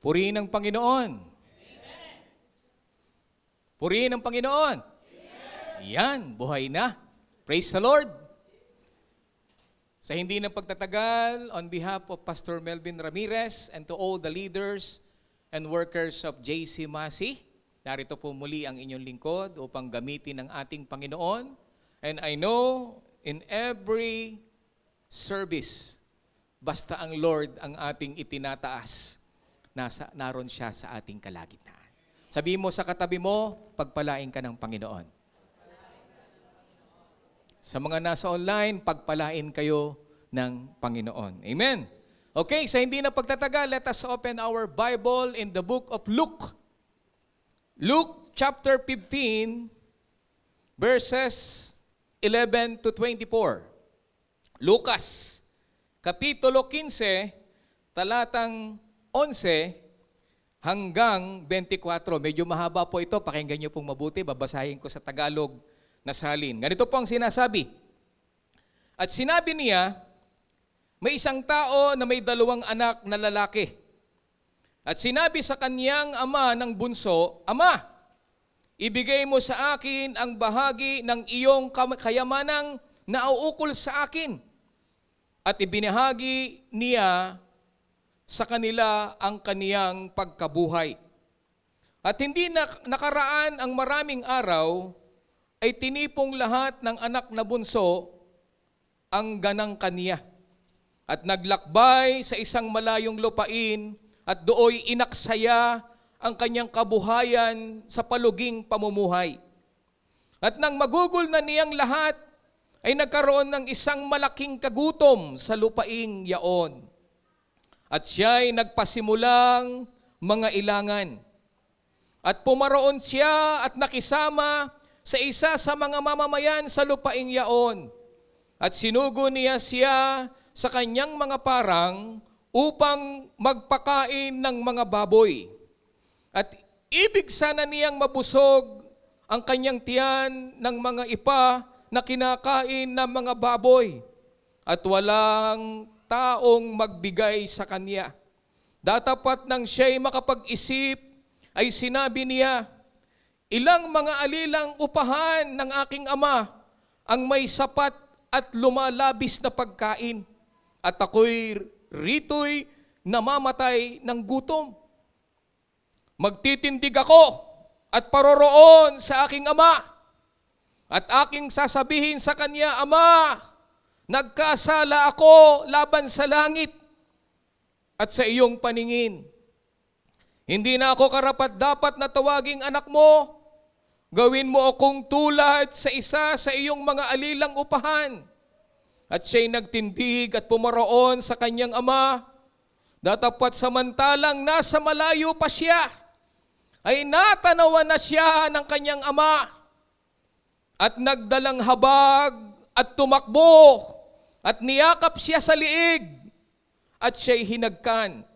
Purihin ang Panginoon. Amen. Purihin ang Panginoon. Amen. Yan, buhay na. Praise the Lord. Sa hindi na pagtatagal, on behalf of Pastor Melvin Ramirez and to all the leaders and workers of JC Masi, narito po muli ang inyong lingkod upang gamitin ang ating Panginoon. And I know in every service, basta ang Lord ang ating itinataas, naroon siya sa ating kalagitnaan. Sabihin mo sa katabi mo, pagpalain ka ng Panginoon. Sa mga nasa online, pagpalain kayo ng Panginoon. Amen. Okay, sa hindi na pagtatagal, let us open our Bible in the book of Luke. Luke chapter 15, verses 11 to 24. Lucas, kapitulo 15, talatang 11 hanggang 24. Medyo mahaba po ito, pakinggan niyo pong mabuti, babasahin ko sa Tagalog na salin. Ganito po ang sinasabi. At sinabi niya, may isang tao na may 2 anak na lalaki. At sinabi sa kanyang ama ng bunso, Ama, ibigay mo sa akin ang bahagi ng iyong kayamanang nauukol sa akin. At ibinahagi niya sa kanila ang kaniyang pagkabuhay. At hindi nakaraan ang maraming araw, ay tinipong lahat ng anak na bunso ang ganang kaniya. At naglakbay sa isang malayong lupain at dooy inaksaya ang kanyang kabuhayan sa paluging pamumuhay. At nang magugol na niyang lahat, ay nagkaroon ng isang malaking kagutom sa lupaing yaon. At siya'y nagpasimulang mga ilangan. At pumaroon siya at nakisama sa isa sa mga mamamayan sa lupaing yaon. At sinugo niya siya sa kanyang mga parang upang magpakain ng mga baboy. At ibig sana niyang mabusog ang kanyang tiyan ng mga ipa na kinakain ng mga baboy. At walang taong magbigay sa kanya. Datapat nang siya'y makapag-isip, ay sinabi niya, Ilang mga alilang upahan ng aking ama ang may sapat at lumalabis na pagkain, at ako'y rito'y namamatay ng gutom. Magtitindig ako at paroroon sa aking ama, at aking sasabihin sa kanya, Ama, nagkasala ako laban sa langit at sa iyong paningin. Hindi na ako karapat-dapat na tawaging anak mo. Gawin mo akong tulad sa isa sa iyong mga alilang upahan. At siya'y nagtindig at pumaroon sa kanyang ama. Datapat samantalang nasa malayo pa siya, ay natanawan na siya ng kanyang ama. At nagdalang habag at tumakbo at niyakap siya sa liig. At siya'y hinagkan.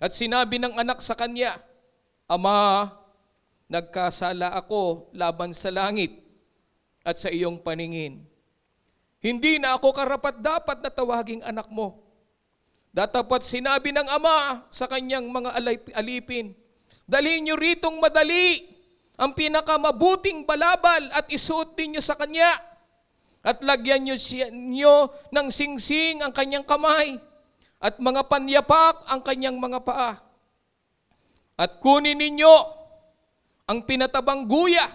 At sinabi ng anak sa kanya, Ama, nagkasala ako laban sa langit at sa iyong paningin. Hindi na ako karapat-dapat na tawaging anak mo. Datapat sinabi ng ama sa kanyang mga alipin, Dalhin niyo ritong madali ang pinakamabuting balabal at isuot ninyo sa kanya. At lagyan niyo ng singsing ang kanyang kamay at mga panyapak ang kanyang mga paa. At kunin ninyo ang pinatabang guya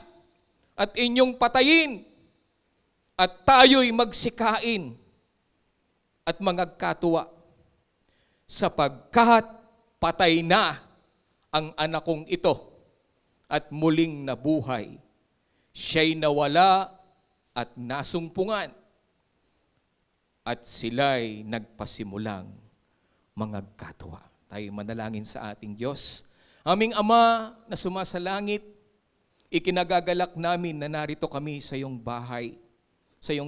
at inyong patayin, at tayo'y magsikain at magkatuwa, sapagkat patay na ang anak kong ito at muling nabuhay. Siya'y nawala at nasumpungan, at sila'y nagpasimulang magkatuwa. Tayo manalangin sa ating Diyos. Aming Ama na sumasalangit, ikinagagalak namin na narito kami sa iyong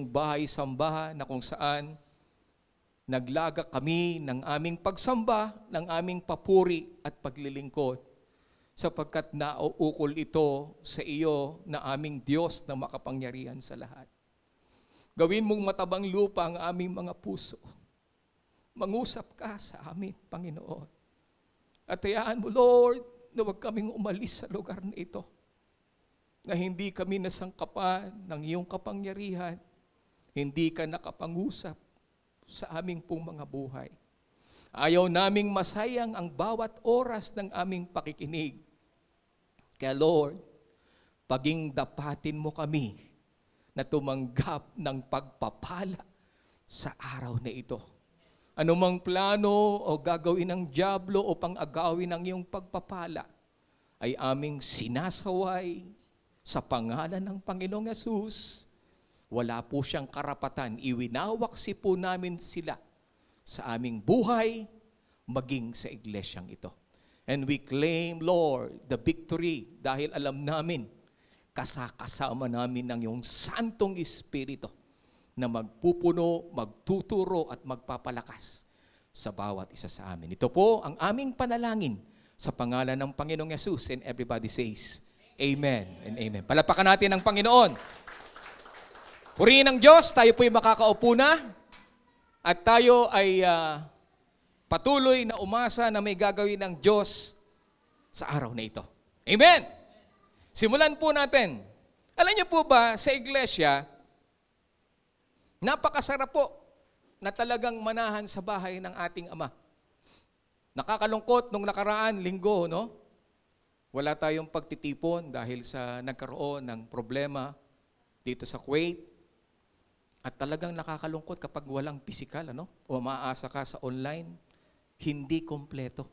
bahay-sambahan na kung saan naglaga kami ng aming pagsamba, ng aming papuri at paglilingkod, sapagkat nauukol ito sa iyo na aming Diyos na makapangyarihan sa lahat. Gawin mong matabang lupa ang aming mga puso. Mangusap ka sa amin, Panginoon. At hayaan mo, Lord, na huwag kaming umalis sa lugar na ito. Na hindi kami nasangkapan ng iyong kapangyarihan. Hindi ka nakapangusap sa aming pong mga buhay. Ayaw naming masayang ang bawat oras ng aming pakikinig. Kaya Lord, paging dapatin mo kami na tumanggap ng pagpapala sa araw na ito. Anumang plano o gagawin ng dyablo upang agawin ang iyong pagpapala ay aming sinasaway sa pangalan ng Panginoong Yesus. Wala po siyang karapatan. Iwinawaksi po namin sila sa aming buhay, maging sa iglesyang ito. And we claim, Lord, the victory dahil alam namin, kasama namin ng iyong Santong Espiritu na magpupuno, magtuturo at magpapalakas sa bawat isa sa amin. Ito po ang aming panalangin sa pangalan ng Panginoong Yesus. And everybody says, Amen and Amen. Palapakan natin ang Panginoon. Purihin ng Diyos, tayo po'y makakaupo na at tayo ay patuloy na umasa na may gagawin ng Diyos sa araw na ito. Amen! Simulan po natin. Alam niyo po ba, sa iglesia, napakasarap po na talagang manahan sa bahay ng ating Ama. Nakakalungkot nung nakaraan linggo, no? Wala tayong pagtitipon dahil sa nagkaroon ng problema dito sa Kuwait. At talagang nakakalungkot kapag walang pisikal, ano? O maasa ka sa online, hindi kompleto.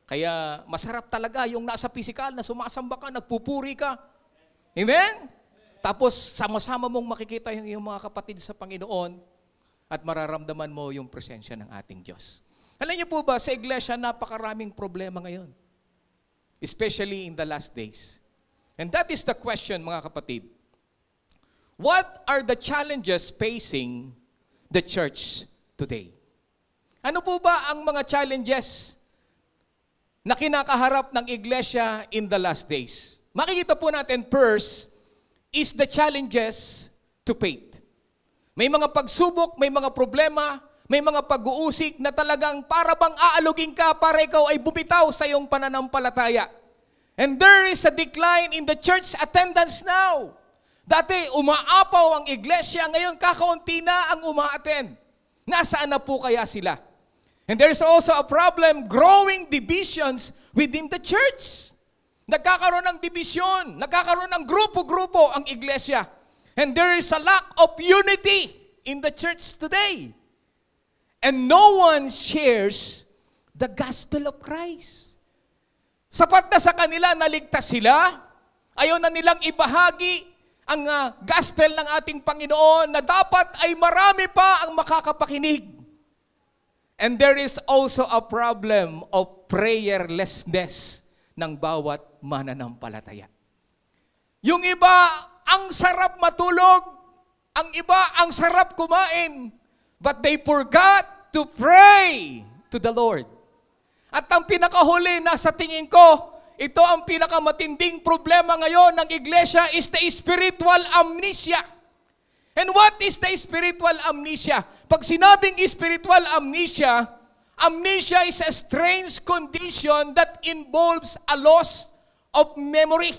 Kaya masarap talaga yung nasa pisikal na sumasamba ka, nagpupuri ka. Amen? Tapos sama-sama mong makikita yung iyong mga kapatid sa Panginoon at mararamdaman mo yung presensya ng ating Diyos. Alam niyo po ba, sa iglesia napakaraming problema ngayon. Especially in the last days. And that is the question, mga kapatid. What are the challenges facing the church today? Ano po ba ang mga challenges na kinakaharap ng iglesia in the last days? Makikita po natin first is the challenges to faith. May mga pagsubok, may mga problema, may mga pag-uusig na talagang para bang aalugin ka para ikaw ay bumitaw sa iyong pananampalataya. And there is a decline in the church attendance now. Dati, umaapaw ang iglesia, ngayon kakaunti na ang umaattend. Nasaan na po kaya sila? And there is also a problem, growing divisions within the church. Nagkakaroon ng division, nagkakaroon ng grupo-grupo ang iglesia. And there is a lack of unity in the church today. And no one shares the gospel of Christ. Sapat na sa kanila, naligtas sila. Ayaw na nilang ibahagi ang gospel ng ating Panginoon na dapat ay marami pa ang makakapakinig. And there is also a problem of prayerlessness ng bawat mananampalataya. Yung iba, ang sarap matulog. Ang iba, ang sarap kumain. But they forgot to pray to the Lord. At ang pinakahuli na sa tingin ko, ito ang pinakamatinding problema ngayon ng iglesia is the spiritual amnesia. And what is the spiritual amnesia? Pag sinabing spiritual amnesia, amnesia is a strange condition that involves a loss of memory.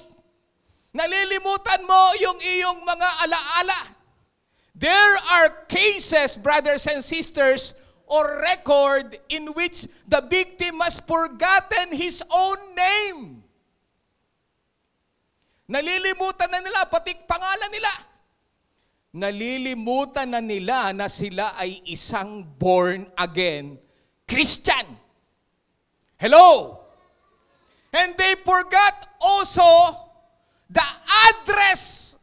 Nalilimutan mo yung iyong mga alaala. There are cases, brothers and sisters, or record in which the victim has forgotten his own name. Nalilimutan na nila, pati pangalan nila. Nalilimutan na nila na sila ay isang born-again Christian. Hello? And they forgot also the address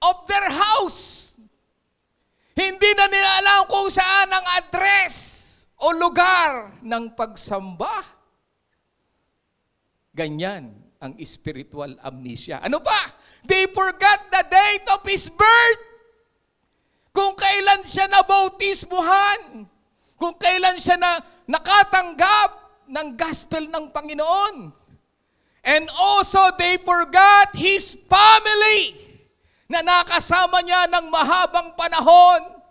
of their house. Hindi na nila alam kung saan ang address o lugar ng pagsamba. Ganyan ang spiritual amnesia. Ano pa? They forgot the date of his birth. Kung kailan siya nabautismuhan. Kung kailan siya nakatanggap ng gospel ng Panginoon. And also they forgot his family na nakasama niya ng mahabang panahon.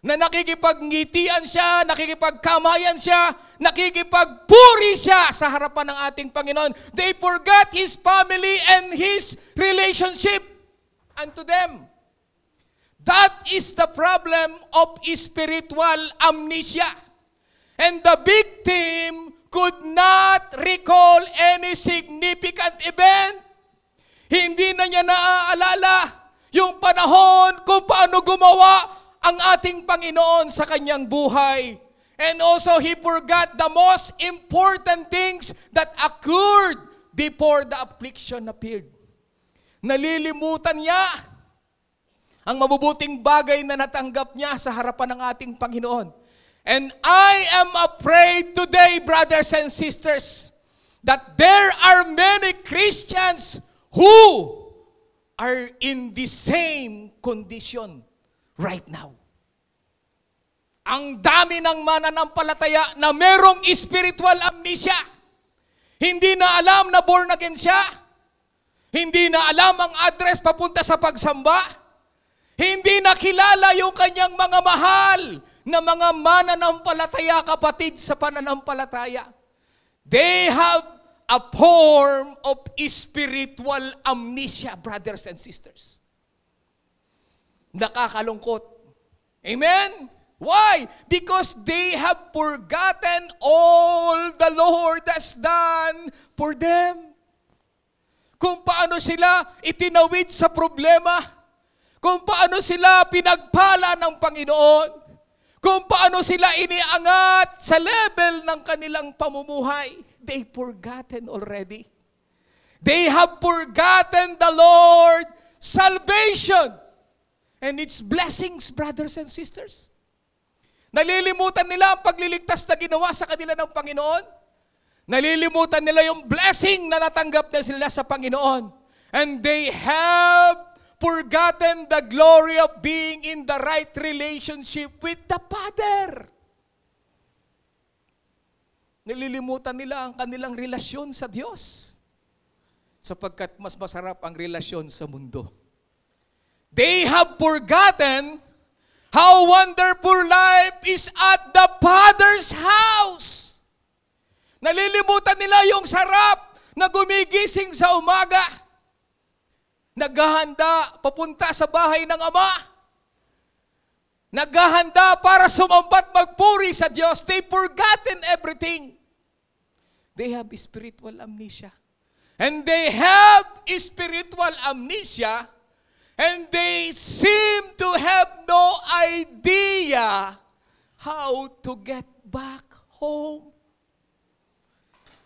na nakikipagngitian siya, nakikipagkamayan siya, nakikipagpuri siya sa harapan ng ating Panginoon. They forgot his family and his relationship unto them. That is the problem of spiritual amnesia. And the victim could not recall any significant event. Hindi na niya naaalala yung panahon kung paano gumawa ang ating Panginoon sa kanyang buhay. And also, he forgot the most important things that occurred before the affliction appeared. Nalilimutan niya ang mabubuting bagay na natanggap niya sa harapan ng ating Panginoon. And I am afraid today, brothers and sisters, that there are many Christians who are in the same condition right now. Ang dami ng mananampalataya na merong spiritual amnesia. Hindi na alam na born again siya. Hindi na alam ang address papunta sa pagsamba. Hindi na kilala yung kanyang mga mahal na mga mananampalataya, kapatid sa pananampalataya. They have a form of spiritual amnesia, brothers and sisters. Nakakalungkot. Amen? Why? Because they have forgotten all the Lord has done for them. Kung paano sila itinawid sa problema, kung paano sila pinagpala ng Panginoon, kung paano sila iniangat sa level ng kanilang pamumuhay, they forgotten already. They have forgotten the Lord salvation and its blessings, brothers and sisters. Nalilimutan nila ang pagliligtas na ginawa sa kanila ng Panginoon. Nalilimutan nila yung blessing na natanggap na sila sa Panginoon. And they have forgotten the glory of being in the right relationship with the Father. Nalilimutan nila ang kanilang relasyon sa Diyos, sapagkat mas masarap ang relasyon sa mundo. They have forgotten how wonderful life is at the Father's house. Nalilimutan nila yung sarap na gumigising sa umaga, naghahanda papunta sa bahay ng Ama, naghahanda para sumambat magpuri sa Diyos. They forgotten everything. They have spiritual amnesia. And they have spiritual amnesia, and they seem to have no idea how to get back home.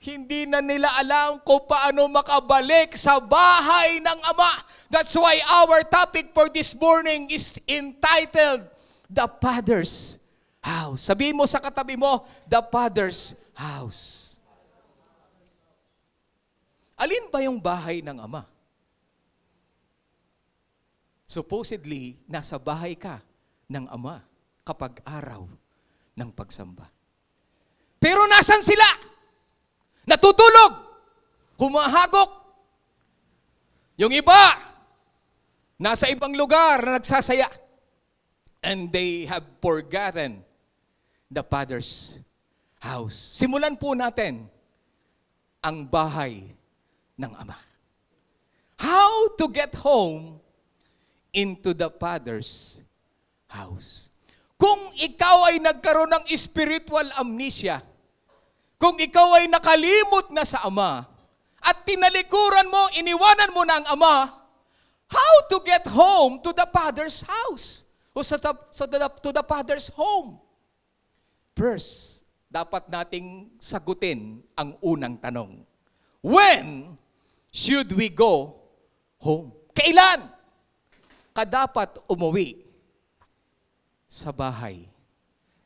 Hindi na nila alam kung paano makabalik sa bahay ng Ama. That's why our topic for this morning is entitled, The Father's House. Sabihin mo sa katabi mo, The Father's House. Alin ba yung bahay ng Ama? Supposedly, nasa bahay ka ng Ama kapag araw ng pagsamba. Pero nasan sila? Natutulog, humahagok. Yung iba, nasa ibang lugar na nagsasaya. And they have forgotten the Father's house. Simulan po natin ang bahay ng Ama. How to get home into the Father's house. Kung ikaw ay nagkaroon ng spiritual amnesia, kung ikaw ay nakalimot na sa Ama, at tinalikuran mo, iniwanan mo na ang Ama, how to get home to the Father's house? O to the Father's home? First, dapat nating sagutin ang unang tanong. When should we go home? Kailan ka dapat umuwi sa bahay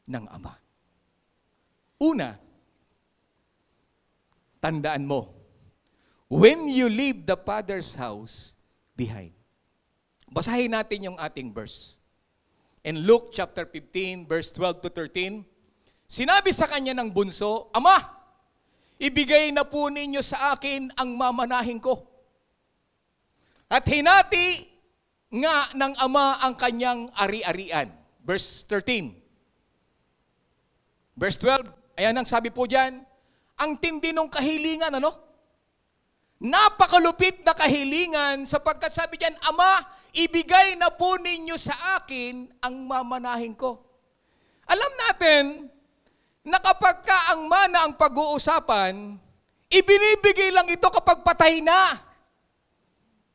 ng Ama? Una, tandaan mo, when you leave the Father's house behind. Basahin natin yung ating verse. In Luke chapter 15, verse 12 to 13, sinabi sa kanya ng bunso, Ama, ibigay na po ninyo sa akin ang mamanahin ko. At hinati nga ng Ama ang kanyang ari-arian. verse 13. Verse 12, ayan ang sabi po dyan, ang tindi ng kahilingan, ano? Napakalupit na kahilingan sapagkat sabi diyan, Ama, ibigay na po ninyo sa akin ang mamanahin ko. Alam natin na kapag ka ang mana ang pag-uusapan, ibinibigay lang ito kapag patay na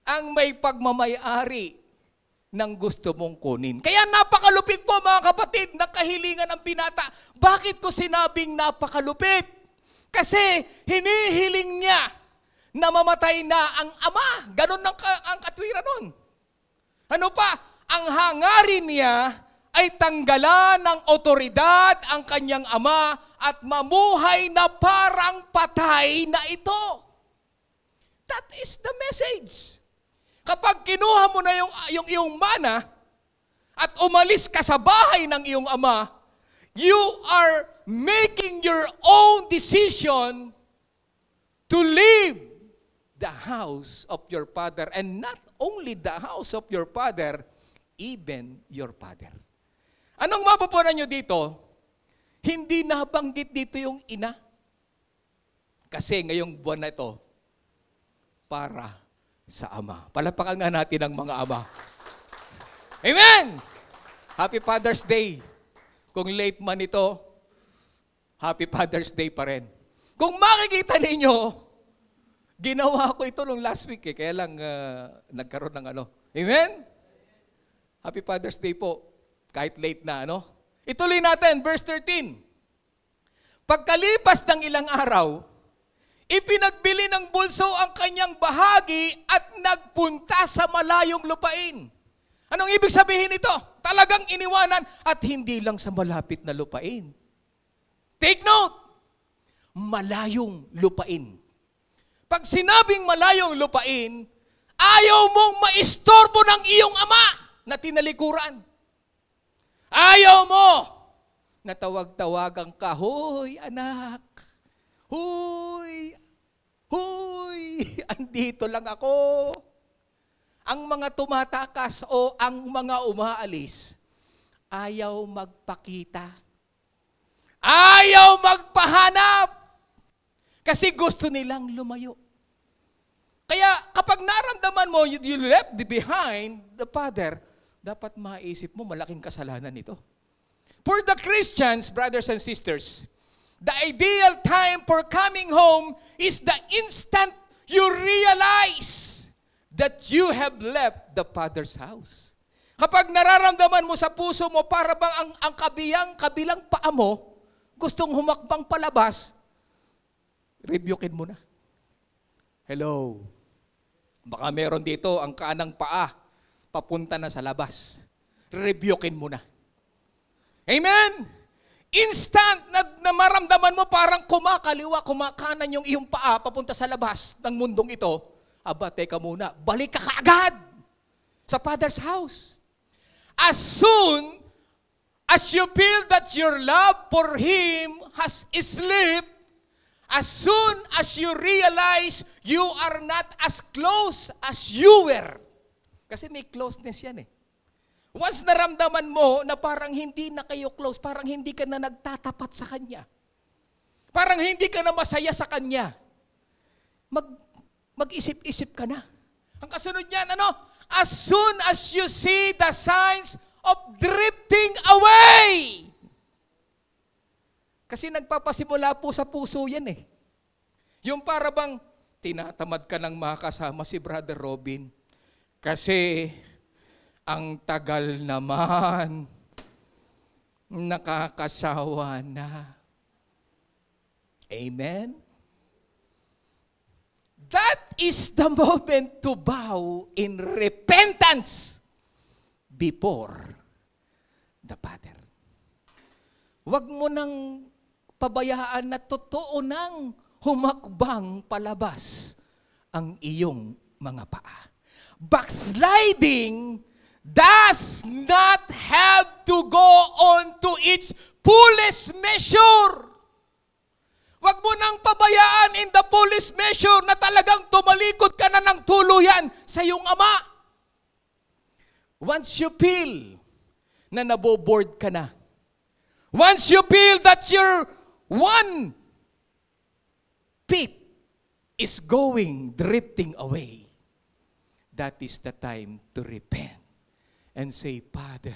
ang may pagmamayari ng gusto mong kunin. Kaya napakalupit po mga kapatid na kahilingan ng binata. Bakit ko sinabing napakalupit? Kasi hinihiling niya na mamatay na ang ama. Ganon ang katwiran nun. Ano pa? Ang hangarin niya ay tanggalan ng otoridad ang kanyang ama at mamuhay na parang patay na ito. That is the message. Kapag kinuha mo na yung iyong mana at umalis ka sa bahay ng iyong ama, you are making your own decision to leave the house of your father, and not only the house of your father, even your father. Anong mapupunan nyo dito? Hindi nabanggit dito yung ina. Kasi ngayong buwan na ito, para sa ama. Palapakan nga natin ang mga ama. Amen! Happy Father's Day. Kung late man ito, Happy Father's Day pa rin. Kung makikita ninyo, ginawa ko ito nung last week kaya lang nagkaroon ng ano. Amen? Happy Father's Day po. Kahit late na, ano? Ituloy natin, verse 13. Pagkalipas ng ilang araw, ipinagbili ng bunso ang kanyang bahagi at nagpunta sa malayong lupain. Anong ibig sabihin ito? Talagang iniwanan at hindi lang sa malapit na lupain. Take note, malayong lupain. Pag sinabing malayong lupain, ayaw mong maistorbo ng iyong ama na tinalikuran. Ayaw mo na tawag-tawagang ka, Hoy, anak. Hoy, andito lang ako. Ang mga tumatakas o ang mga umaalis, ayaw magpakita. Ayaw magpahanap. Kasi gusto nilang lumayo. Kaya kapag naramdaman mo, you left behind the father, dapat maisip mo, malaking kasalanan ito. For the Christians, brothers and sisters, the ideal time for coming home is the instant you realize that you have left the Father's house. Kapag nararamdaman mo sa puso mo, para bang ang kabilang paa mo, gustong humakbang palabas, rebukein mo na. Hello. Baka meron dito ang kanang paa, papunta na sa labas. Rebukein mo na. Amen? Instant na maramdaman mo parang kumakaliwa, kumakanan yung iyong paa papunta sa labas ng mundong ito. Aba, teka muna, balik ka kaagad sa Father's house. As soon as you feel that your love for Him has slipped, as soon as you realize you are not as close as you were. Kasi may closeness yan eh. Once naramdaman mo na parang hindi na kayo close, parang hindi ka na nagtatapat sa Kanya, parang hindi ka na masaya sa Kanya, mag-isip-isip ka na. Ang kasunod niyan, ano? As soon as you see the signs of drifting away. Kasi nagpapasimula po sa puso yan eh. Yung para bang tinatamad ka ng makasama si Brother Robin. Kasi ang tagal naman, nakakasawa na. Amen? That is the moment to bow in repentance before the Father. Huwag mo nang pabayaan na totoo nang humakbang palabas ang iyong mga paa. Backsliding does not have to go on to its fullest measure. Huwag mo nang pabayaan in the fullest measure na talagang tumalikod ka na ng tuluyan sa iyong ama. Once you feel na naboboard ka na. Once you feel that your one feet is drifting away, that is the time to repent and say, Father,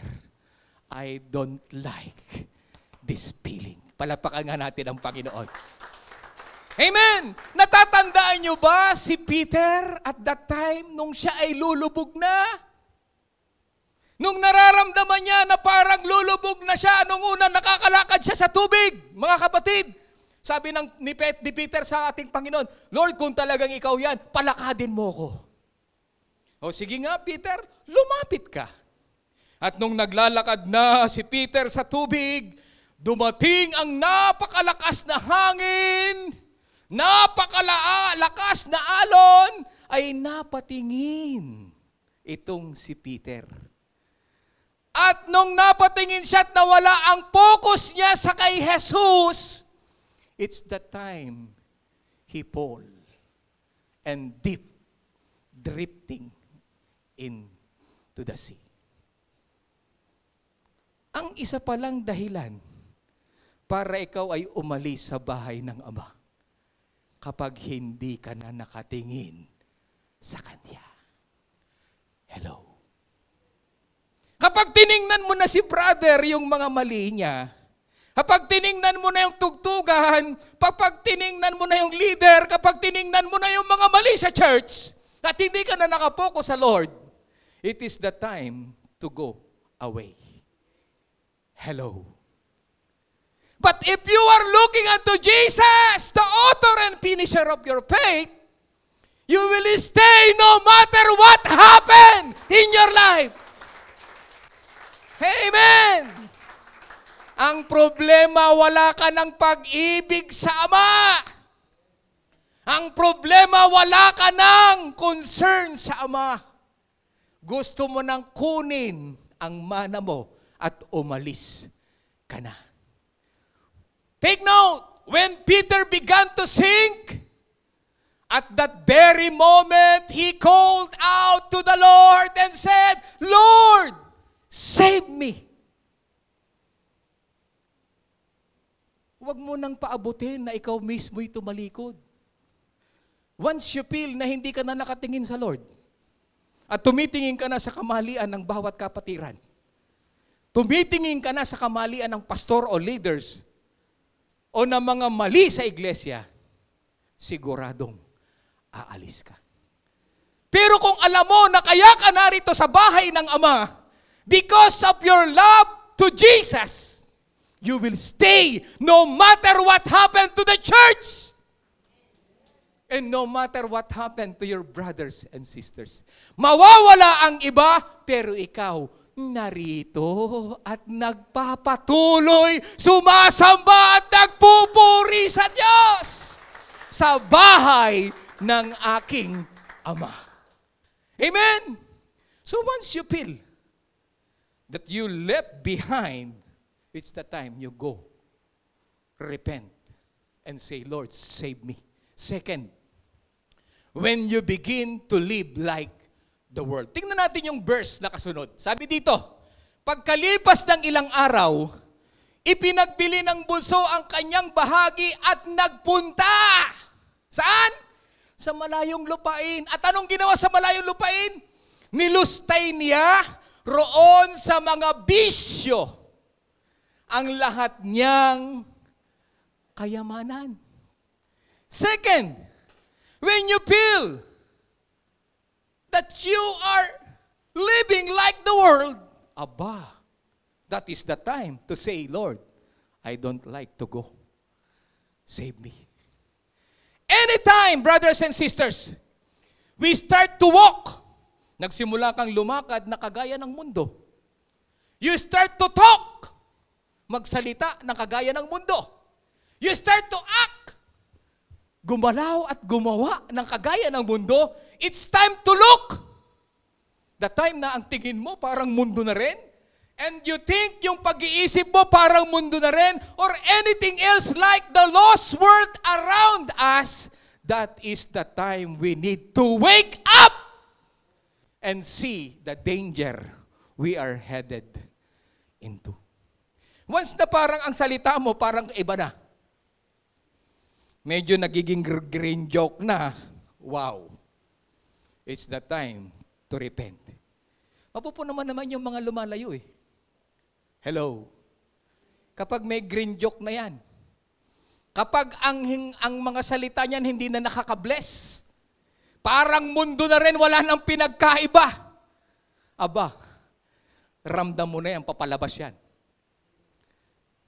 I don't like this feeling. Palapakan nga natin ang Panginoon. Amen! Natatandaan nyo ba si Peter at that time nung siya ay lulubog na? Nung nararamdaman niya na parang lulubog na siya, nung una nakakalakad siya sa tubig, mga kapatid, sabi ni Peter sa ating Panginoon, Lord, kung talagang ikaw yan, palakadin mo ko. O sige nga, Peter, lumapit ka. At nung naglalakad na si Peter sa tubig, dumating ang napakalakas na hangin, napakalakas na alon, ay napatingin itong si Peter. At nung napatingin siya at nawala ang focus niya sa kay Jesus, it's the time he fall and drifting into the sea. Ang isa palang dahilan para ikaw ay umalis sa bahay ng Ama kapag hindi ka na nakatingin sa Kanya. Hello. Kapag tiningnan mo na si brother yung mga mali niya, kapag tiningnan mo na yung tugtugan, kapag tiningnan mo na yung leader, kapag tiningnan mo na yung mga mali sa church, at hindi ka na nakapokus sa Lord, it is the time to go away. Hello. But if you are looking unto Jesus, the author and finisher of your faith, you will stay no matter what happened in your life. Amen! Ang problema, wala ka ng pag-ibig sa Ama. Ang problema, wala ka ng concern sa Ama. Gusto mo nang kunin ang mana mo at umalis ka na. Take note, when Peter began to sink, at that very moment, he called out to the Lord and said, Lord, save me. Huwag mo nang paabutin na ikaw mismo'y tumalikod. Once you feel na hindi ka na nakatingin sa Lord, at tumitingin ka na sa kamalian ng bawat kapatiran, tumitingin ka na sa kamalian ng pastor o leaders, o ng mga mali sa iglesia, siguradong aalis ka. Pero kung alam mo na kaya ka narito sa bahay ng Ama, because of your love to Jesus, you will stay no matter what happened to the church. And no matter what happened to your brothers and sisters. Mawawala ang iba, pero ikaw narito at nagpapatuloy, sumasamba at nagpupuri sa Diyos sa bahay ng aking Ama. Amen? So once you feel that you left behind, it's the time you go, repent, and say, Lord, save me. Second, when you begin to live like the world. Tingnan natin yung verse na kasunod. Sabi dito, pagkalipas ng ilang araw, ipinagbili ng bunso ang kanyang bahagi at nagpunta. Saan? Sa malayong lupain. At anong ginawa sa malayong lupain? Nilustay niya roon sa mga bisyo ang lahat niyang kayamanan. Second, when you feel that you are living like the world, aba, that is the time to say, Lord, I don't like to go. Save me. Anytime, brothers and sisters, we start to walk, nagsimula kang lumakad na kagaya ng mundo. You start to talk, magsalita na kagaya ng mundo. You start to act, gumalaw at gumawa ng kagaya ng mundo. It's time to look. The time na ang tingin mo parang mundo na rin, and you think yung pag-iisip mo parang mundo na rin, or anything else like the lost world around us, that is the time we need to wake up and see the danger we are headed into. Once na parang ang salita mo, parang iba na. Medyo nagiging green joke na, wow, it's the time to repent. Mapupo naman yung mga lumalayo eh. Hello? Kapag may green joke na yan, kapag ang mga salita niyan hindi na nakaka-bless, parang mundo na rin, wala nang pinagkaiba. Aba, ramdam mo na yan, papalabas yan.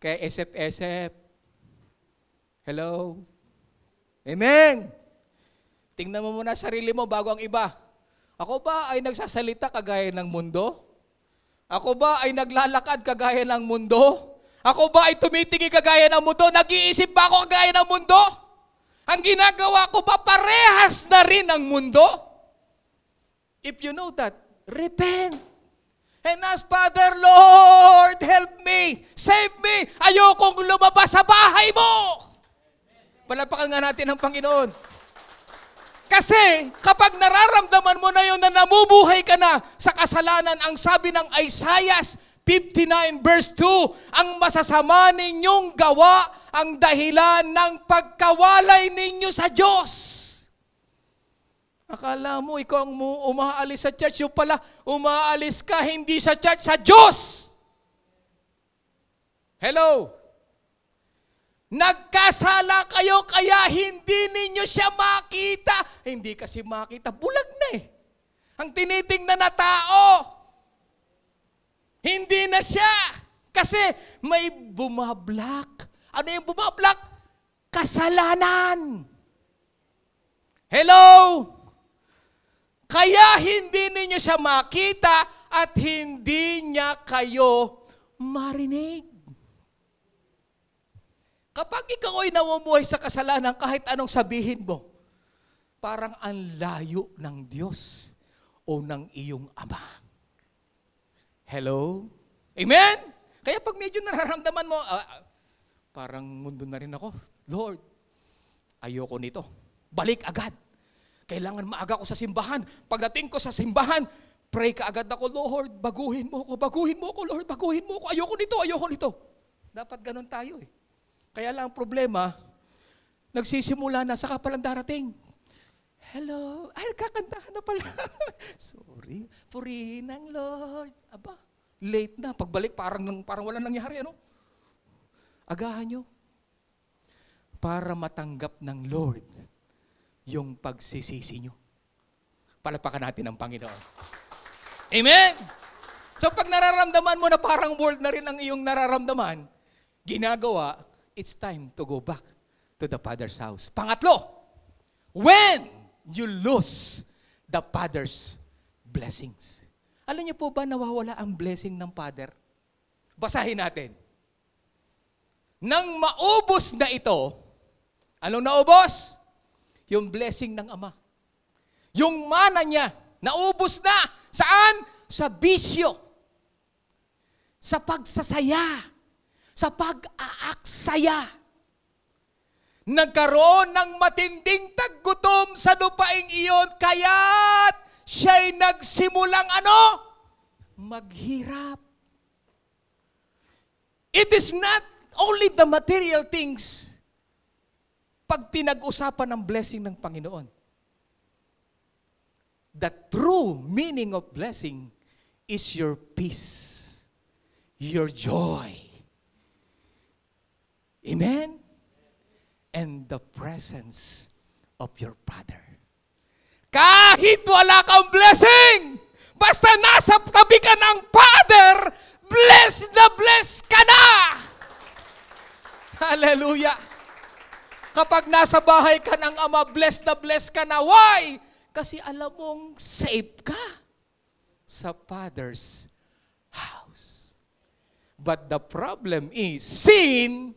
Kaya esep-esep. Hello? Amen! Tingnan mo muna sarili mo bago ang iba. Ako ba ay nagsasalita kagaya ng mundo? Ako ba ay naglalakad kagaya ng mundo? Ako ba ay tumitingin kagaya ng mundo? Nag-iisip ba ako kagaya ng mundo? Ang ginagawa ko ba parehas na rin ang mundo? If you know that, repent. And ask, Father, Lord, help me, save me. Ayokong lumabas sa bahay mo. Palapakan nga natin ang Panginoon. Kasi kapag nararamdaman mo na yun na namumuhay ka na sa kasalanan, ang sabi ng Isaiah 59 verse 2, ang masasama ninyong gawa ang dahilan ng pagkawalay ninyo sa Diyos. Akala mo, ikaw ang umaalis sa church, yung pala, umaalis ka hindi sa church, sa Diyos. Hello? Nagkasala kayo kaya hindi ninyo siya makita. Hindi kasi makita, bulag na eh. Ang tinitingnan na tao, hindi na siya. Kasi may bumablak. Ano yung bumablak? Kasalanan. Hello? Kaya hindi ninyo siya makita at hindi niya kayo marinig. Kapag ikaw ay namumuhay sa kasalanan, kahit anong sabihin mo, parang ang layo ng Diyos o ng iyong Ama. Hello? Amen? Kaya pag medyo nararamdaman mo, parang mundo na rin ako. Lord, ayoko nito. Balik agad. Kailangan maaga ko sa simbahan. Pagdating ko sa simbahan, pray ka agad ako, Lord, baguhin mo ako, Lord, baguhin mo ako. Ayoko nito. Dapat ganun tayo eh. Kaya lang ang problema, nagsisimula na, saka palang darating. Hello, ay kakantahan na pala. Sorry, purihin ng Lord. Aba, late na. Pagbalik, parang wala nangyari, ano? Agahan nyo. Para matanggap ng Lord yung pagsisisi nyo. Palapakan natin ang Panginoon. Amen? So pag nararamdaman mo na parang world na rin ang iyong nararamdaman, ginagawa, it's time to go back to the Father's house. Pangatlo, when you lose the Father's blessings. Alam niyo po ba nawawala ang blessing ng Father? Basahin natin. Nang maubos na ito, anong naubos? Yung blessing ng Ama. Yung mana niya, naubos na. Saan? Sa bisyo. Sa pagsasaya. Sa pag-aaksaya. Nagkaroon ng matinding taggutom sa lupaing iyon, kaya't siya'y nagsimulang ano? Maghirap. It is not only the material things pag pinag-usapan ng blessing ng Panginoon. The true meaning of blessing is your peace, your joy. Amen? And the presence of your Father. Kahit wala kang blessing, basta nasa tabi ka ng Father, bless na bless ka na! Hallelujah! Kapag nasa bahay ka ng Ama, bless ka na. Why? Kasi alam mong safe ka sa Father's house. But the problem is, sin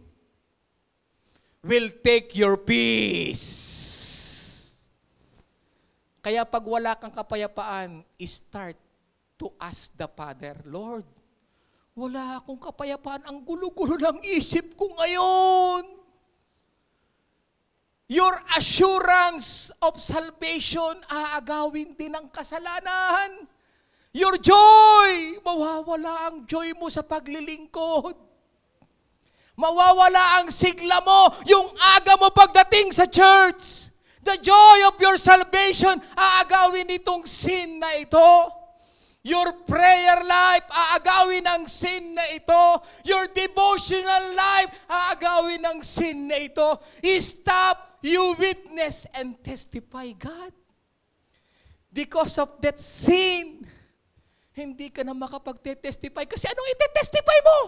will take your peace. Kaya pag wala kang kapayapaan, start to ask the Father, Lord, wala akong kapayapaan. Ang gulo-gulo ng isip ko ngayon. Your assurance of salvation, aagawin din ng kasalanan. Your joy! Mawawala ang joy mo sa paglilingkod. Mawawala ang sigla mo, yung aga mo pagdating sa church. The joy of your salvation, aagawin itong sin na ito. Your prayer life, aagawin ang sin na ito. Your devotional life, aagawin ang sin na ito. Stop, you witness and testify, God. Because of that sin, hindi ka na makapag-testify. Kasi anong ite-testify mo?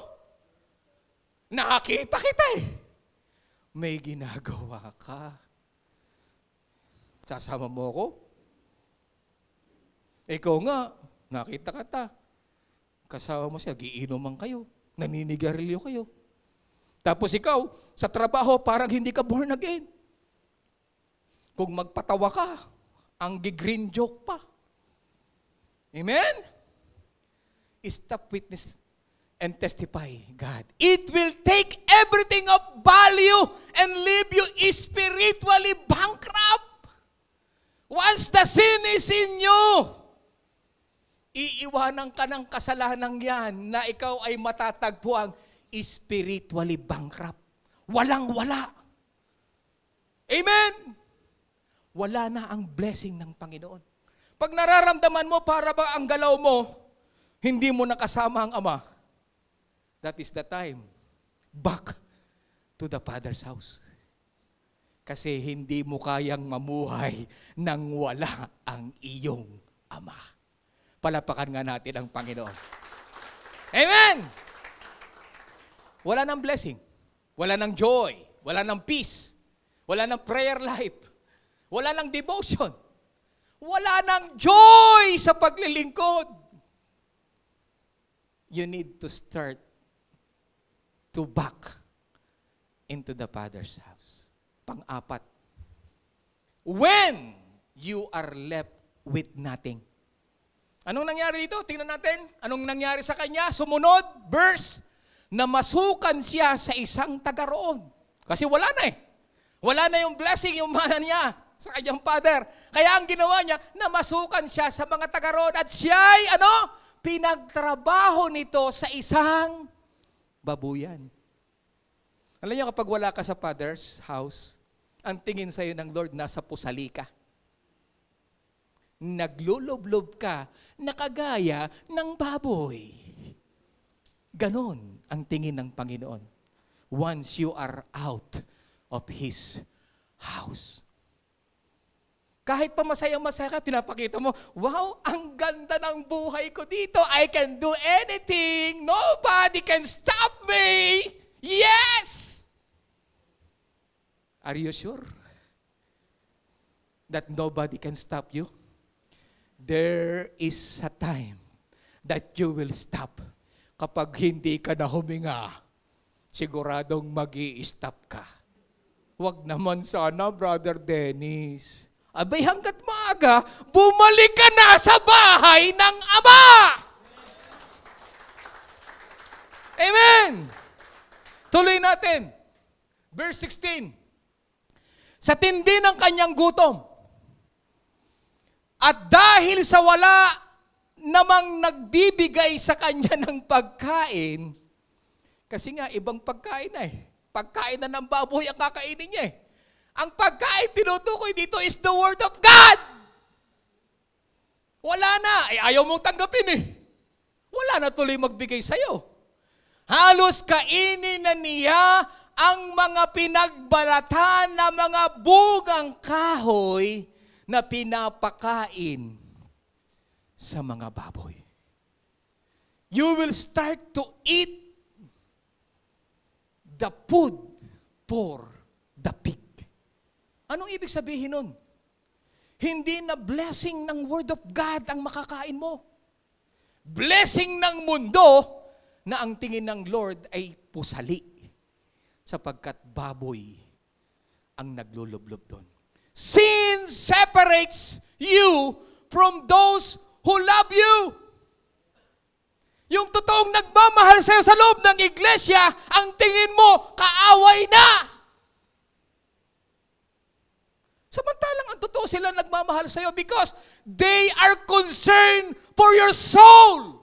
Nakakita kita eh. May ginagawa ka. Sasama mo ako? Ikaw nga, nakita kita. Kasama mo siya, giinuman kayo. Naninigarilyo kayo. Tapos ikaw, sa trabaho, parang hindi ka born again. Kung magpatawa ka, ang green joke pa. Amen? Stop witness and testify, God. It will take everything of value and leave you spiritually bankrupt. Once the sin is in you, iiwanan ka ng kasalanan yan na ikaw ay matatagpuang spiritually bankrupt. Walang-wala. Amen? Wala na ang blessing ng Panginoon. Pag nararamdaman mo para ba ang galaw mo, hindi mo nakasama ang Ama, that is the time back to the Father's house. Kasi hindi mo kayang mamuhay nang wala ang iyong Ama. Palapakan nga natin ang Panginoon. Amen! Wala ng blessing. Wala ng joy. Wala ng peace. Wala ng prayer life. Wala ng devotion. Wala ng joy sa paglilingkod. You need to start to back into the Father's house. Pang-apat, when you are left with nothing. Anong nangyari dito? Tingnan natin. Anong nangyari sa kanya? Sumunod, verse, na masukan siya sa isang taga roon. Kasi wala na eh. Wala na yung blessing, yung mana niya sa kanyang father. Kaya ang ginawa niya, namasukan siya sa mga taga roon at siya'y, pinagtrabaho nito sa isang babuyan. Alam niyo, kapag wala ka sa Father's house, ang tingin sa'yo ng Lord, nasa pusali ka. Naglulublob ka, nakagaya ng baboy. Ganon ang tingin ng Panginoon. Once you are out of His house. Kahit pa masayang-masaya ka, pinapakita mo, wow, ang ganda ng buhay ko dito. I can do anything. Nobody can stop me. Yes! Are you sure that nobody can stop you? There is a time that you will stop. Kapag hindi ka na huminga, siguradong mag-i-stop ka. Huwag naman sana, Brother Dennis. Abay, hanggat maaga, bumalik ka na sa bahay ng Ama! Amen! Tuloy natin. Verse 16. Sa tindi ng kanyang gutom, at dahil sa wala namang nagbibigay sa kanya ng pagkain, kasi nga, ibang pagkain na eh. Pagkain na ng baboy ang kakainin niya eh. Ang pagkain tinutukoy dito is the Word of God. Wala na. Ayaw mong tanggapin eh. Wala na tuloy magbigay sa'yo. Halos kainin na niya ang mga pinagbalatan na mga bungang kahoy na pinapakain sa mga baboy. You will start to eat the food for the pig. Anong ibig sabihin nun? Hindi na blessing ng Word of God ang makakain mo. Blessing ng mundo na ang tingin ng Lord ay pusali sapagkat baboy ang naglulublob doon. Sin separates you from those who love you. Yung totoong nagmamahal sa'yo sa loob ng iglesia, ang tingin mo, kaaway na. Samantalang ang totoo sila nagmamahal nagmamahal sa'yo because they are concerned for your soul.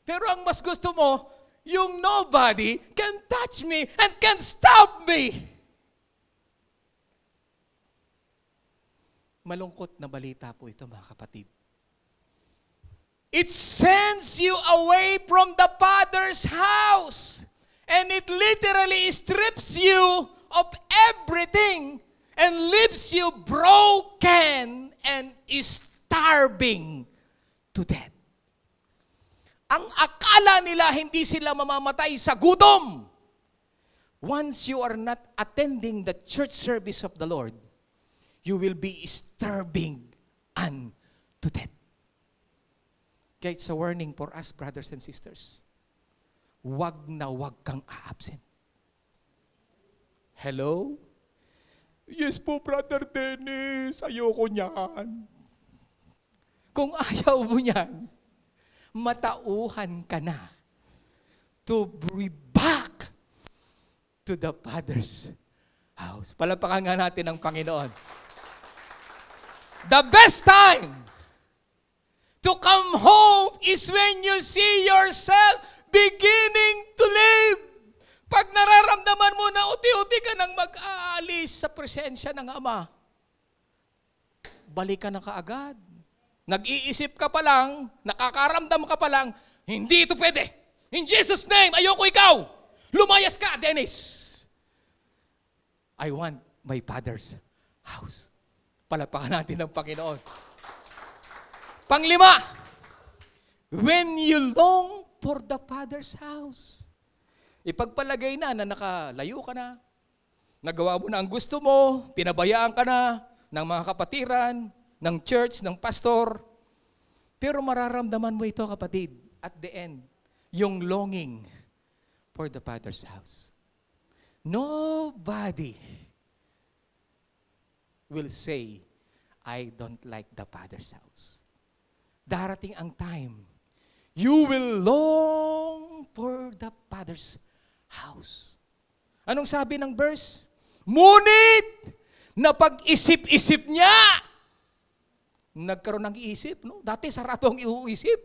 Pero ang mas gusto mo, yung nobody can touch me and can stop me. Malungkot na balita po ito, mga kapatid. It sends you away from the Father's house. And it literally strips you of everything and leaves you broken and starving to death. Ang akala nila hindi sila mamamatay sa gutom. Once you are not attending the church service of the Lord, you will be starving unto death. Kaya it's a warning for us, brothers and sisters. Wag na wag kang a-absent. Hello? Yes po, Brother Dennis. Ayoko niyan. Kung ayaw mo niyan, matauhan ka na to be back to the Father's house. Palapakan nga natin ang Panginoon. The best time to come home is when you see yourself beginning to live. Pag nararamdaman mo na uti-uti ka nang mag-aalis sa presensya ng Ama, balik ka na kaagad. Nag-iisip ka pa lang, nakakaramdam ka pa lang, hindi ito pwede. In Jesus' name, ayoko ikaw. Lumayas ka, Dennis. I want my Father's house. Palapakan natin ng Panginoon. Panglima, when you long for the Father's house. Ipagpalagay na nakalayo ka na, nagawa mo na ang gusto mo, pinabayaan ka na ng mga kapatiran, ng church, ng pastor. Pero mararamdaman mo ito, kapatid, at the end, yung longing for the Father's house. Nobody will say, I don't like the Father's house. Darating ang time, you will long for the Father's house. Anong sabi ng verse? Ngunit, napag-isip-isip niya. Nagkaroon ng isip, no? Dati sarado ang iisip.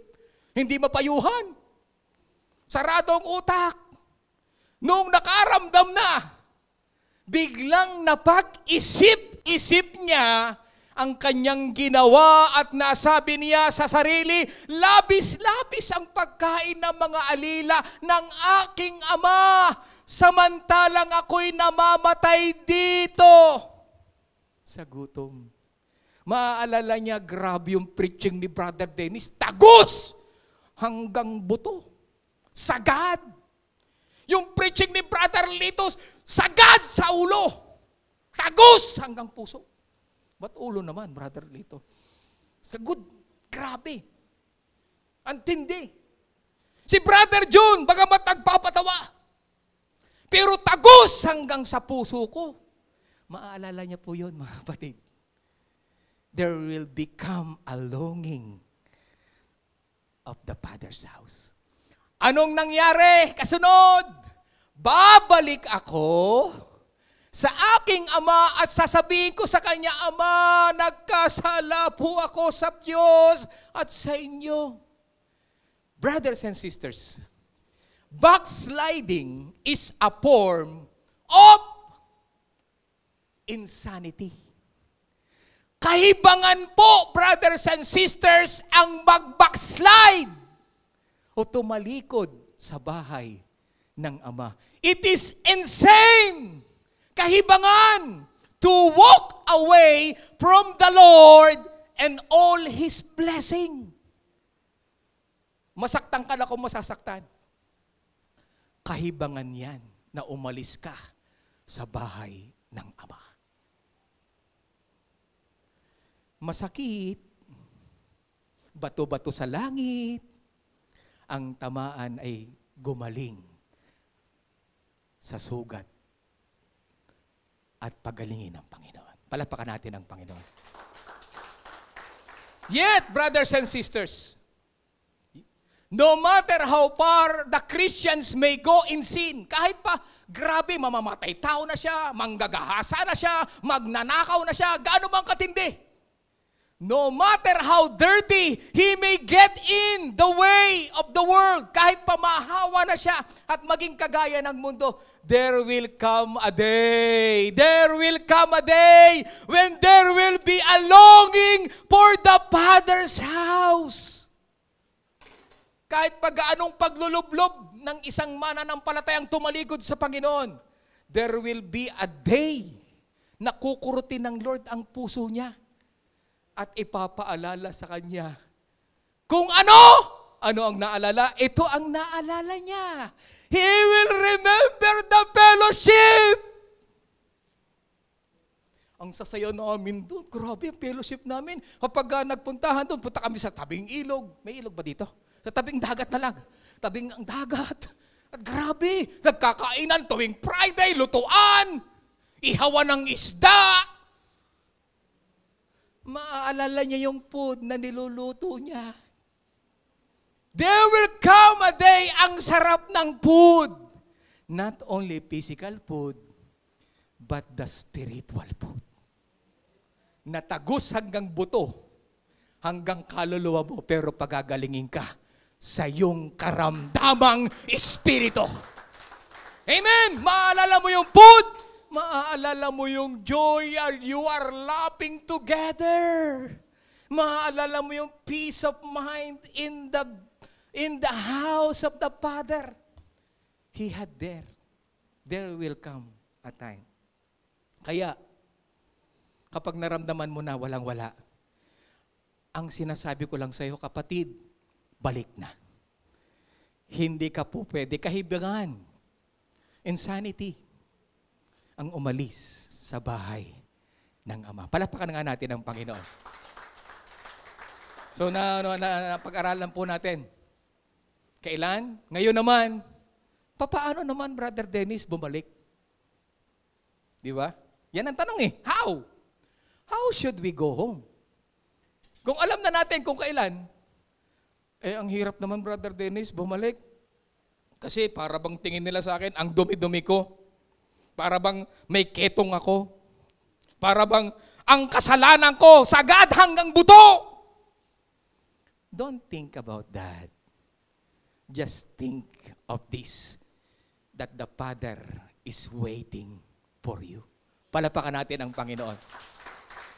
Hindi mapayuhan. Sarado ang utak. Noong nakaramdam na, biglang napag-isip-isip niya ang kanyang ginawa at nasabi niya sa sarili, labis-labis ang pagkain ng mga alila ng aking ama, samantalang ako'y namamatay dito sa gutom. Maaalala niya, grabe yung preaching ni Brother Dennis, tagos hanggang buto, sagad. Yung preaching ni Brother Litos, sagad sa ulo, tagos hanggang puso. Ba't ulo naman, Brother Lito? Sagud, grabe. Antindi. Si Brother June, bagamat nagpapatawa, pero tagos hanggang sa puso ko. Maaalala niya po yun, mga kapatid. There will become a longing of the Father's house. Anong nangyari? Kasunod, babalik ako sa aking ama at sasabihin ko sa kanya, Ama, nagkasala po ako sa Diyos at sa inyo. Brothers and sisters, backsliding is a form of insanity. Kahibangan po, brothers and sisters, ang mag-backslide o tumalikod sa bahay ng Ama. It is insane. Kahibangan to walk away from the Lord and all His blessing. Masaktan ka na kung masasaktan. Kahibangan yan na umalis ka sa bahay ng Ama. Masakit, bato-bato sa langit, ang tamaan ay gumaling sa sugat at pagalingin ng Panginoon. Palapakan natin ang Panginoon. Yet, brothers and sisters, No matter how far the Christians may go in sin, kahit pa, grabe, mamamatay tao na siya, manggagahasa na siya, magnanakaw na siya, gaano mang katindi. No matter how dirty he may get in the way of the world, kahit pa mahawa na siya at maging kagaya ng mundo, there will come a day when there will be a longing for the Father's house. Kahit pa gaanong paglulublob ng isang mananampalatayang tumalikod sa Panginoon, there will be a day na kukurutin ng Lord ang puso niya at ipapaalala sa kanya kung ano ang naalala. Ito ang naalala niya. He will remember the fellowship. Ang sasayaw namin doon. Grabe ang fellowship namin. Kapag nagpuntahan doon, punta kami sa tabing ilog. May ilog ba dito? Sa tabing dagat na lang. Tabing ang dagat. At grabe, nagkakainan tuwing Friday, lutuan, ihawan ng isda. Maaalala niya yung food na niluluto niya. There will come a day, ang sarap ng food. Not only physical food, but the spiritual food. Natagos hanggang buto, hanggang kaluluwa mo, pero pagagalingin ka sa iyong karamdamang espiritu. Amen! Maalala mo yung food. Maaalala mo yung joy, you are laughing together. Maaalala mo yung peace of mind in the house of the Father. He had there. There will come a time. Kaya, kapag naramdaman mo na walang-wala, ang sinasabi ko lang sa iyo, kapatid, balik na. Hindi ka po pwede kahibangan. Insanity ang umalis sa bahay ng Ama. Palapakan nga natin ang Panginoon. So, pag-aralan po natin. Kailan? Ngayon naman. Paano naman, Brother Dennis, bumalik? Di ba? Yan ang tanong eh. How? How should we go home? Kung alam na natin kung kailan, ang hirap naman, Brother Dennis, bumalik. Kasi para bang tingin nila sa akin, ang dumi-dumi ko. Para bang may ketong ako. Para bang ang kasalanan ko sagad hanggang buto. Don't think about that. Just think of this, that the Father is waiting for you. Palapakan natin ang Panginoon.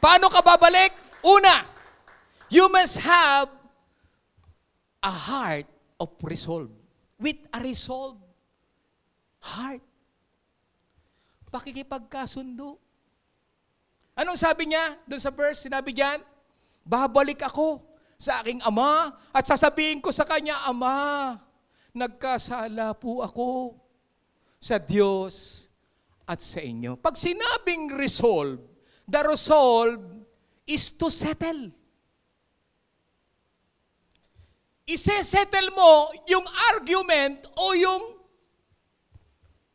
Paano ka babalik? Una, you must have a heart of resolve. With a resolved heart. Pakikipagkasundo. Anong sabi niya doon sa verse? Sinabi diyan, babalik ako sa aking ama at sasabihin ko sa kanya, Ama, nagkasala po ako sa Diyos at sa inyo. Pag sinabing resolve, the resolve is to settle. Isesettle mo yung argument o yung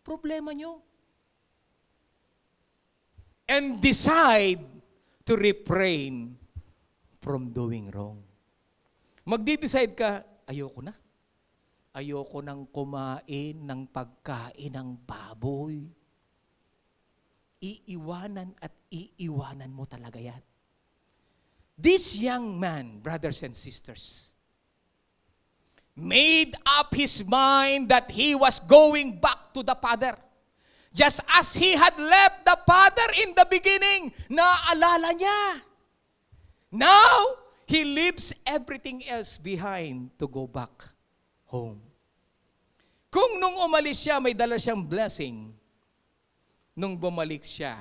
problema nyo. And decide to refrain from doing wrong. Magdi-decide ka, ayoko na. Ayoko nang kumain ng pagkain ng baboy. Iiwanan at iiwanan mo talaga yan. This young man, brothers and sisters, made up his mind that he was going back to the Father. Just as he had left the Father in the beginning, naalala niya. Now, he leaves everything else behind to go back home. Kung nung umalis siya, may dala siyang blessing. Nung bumalik siya,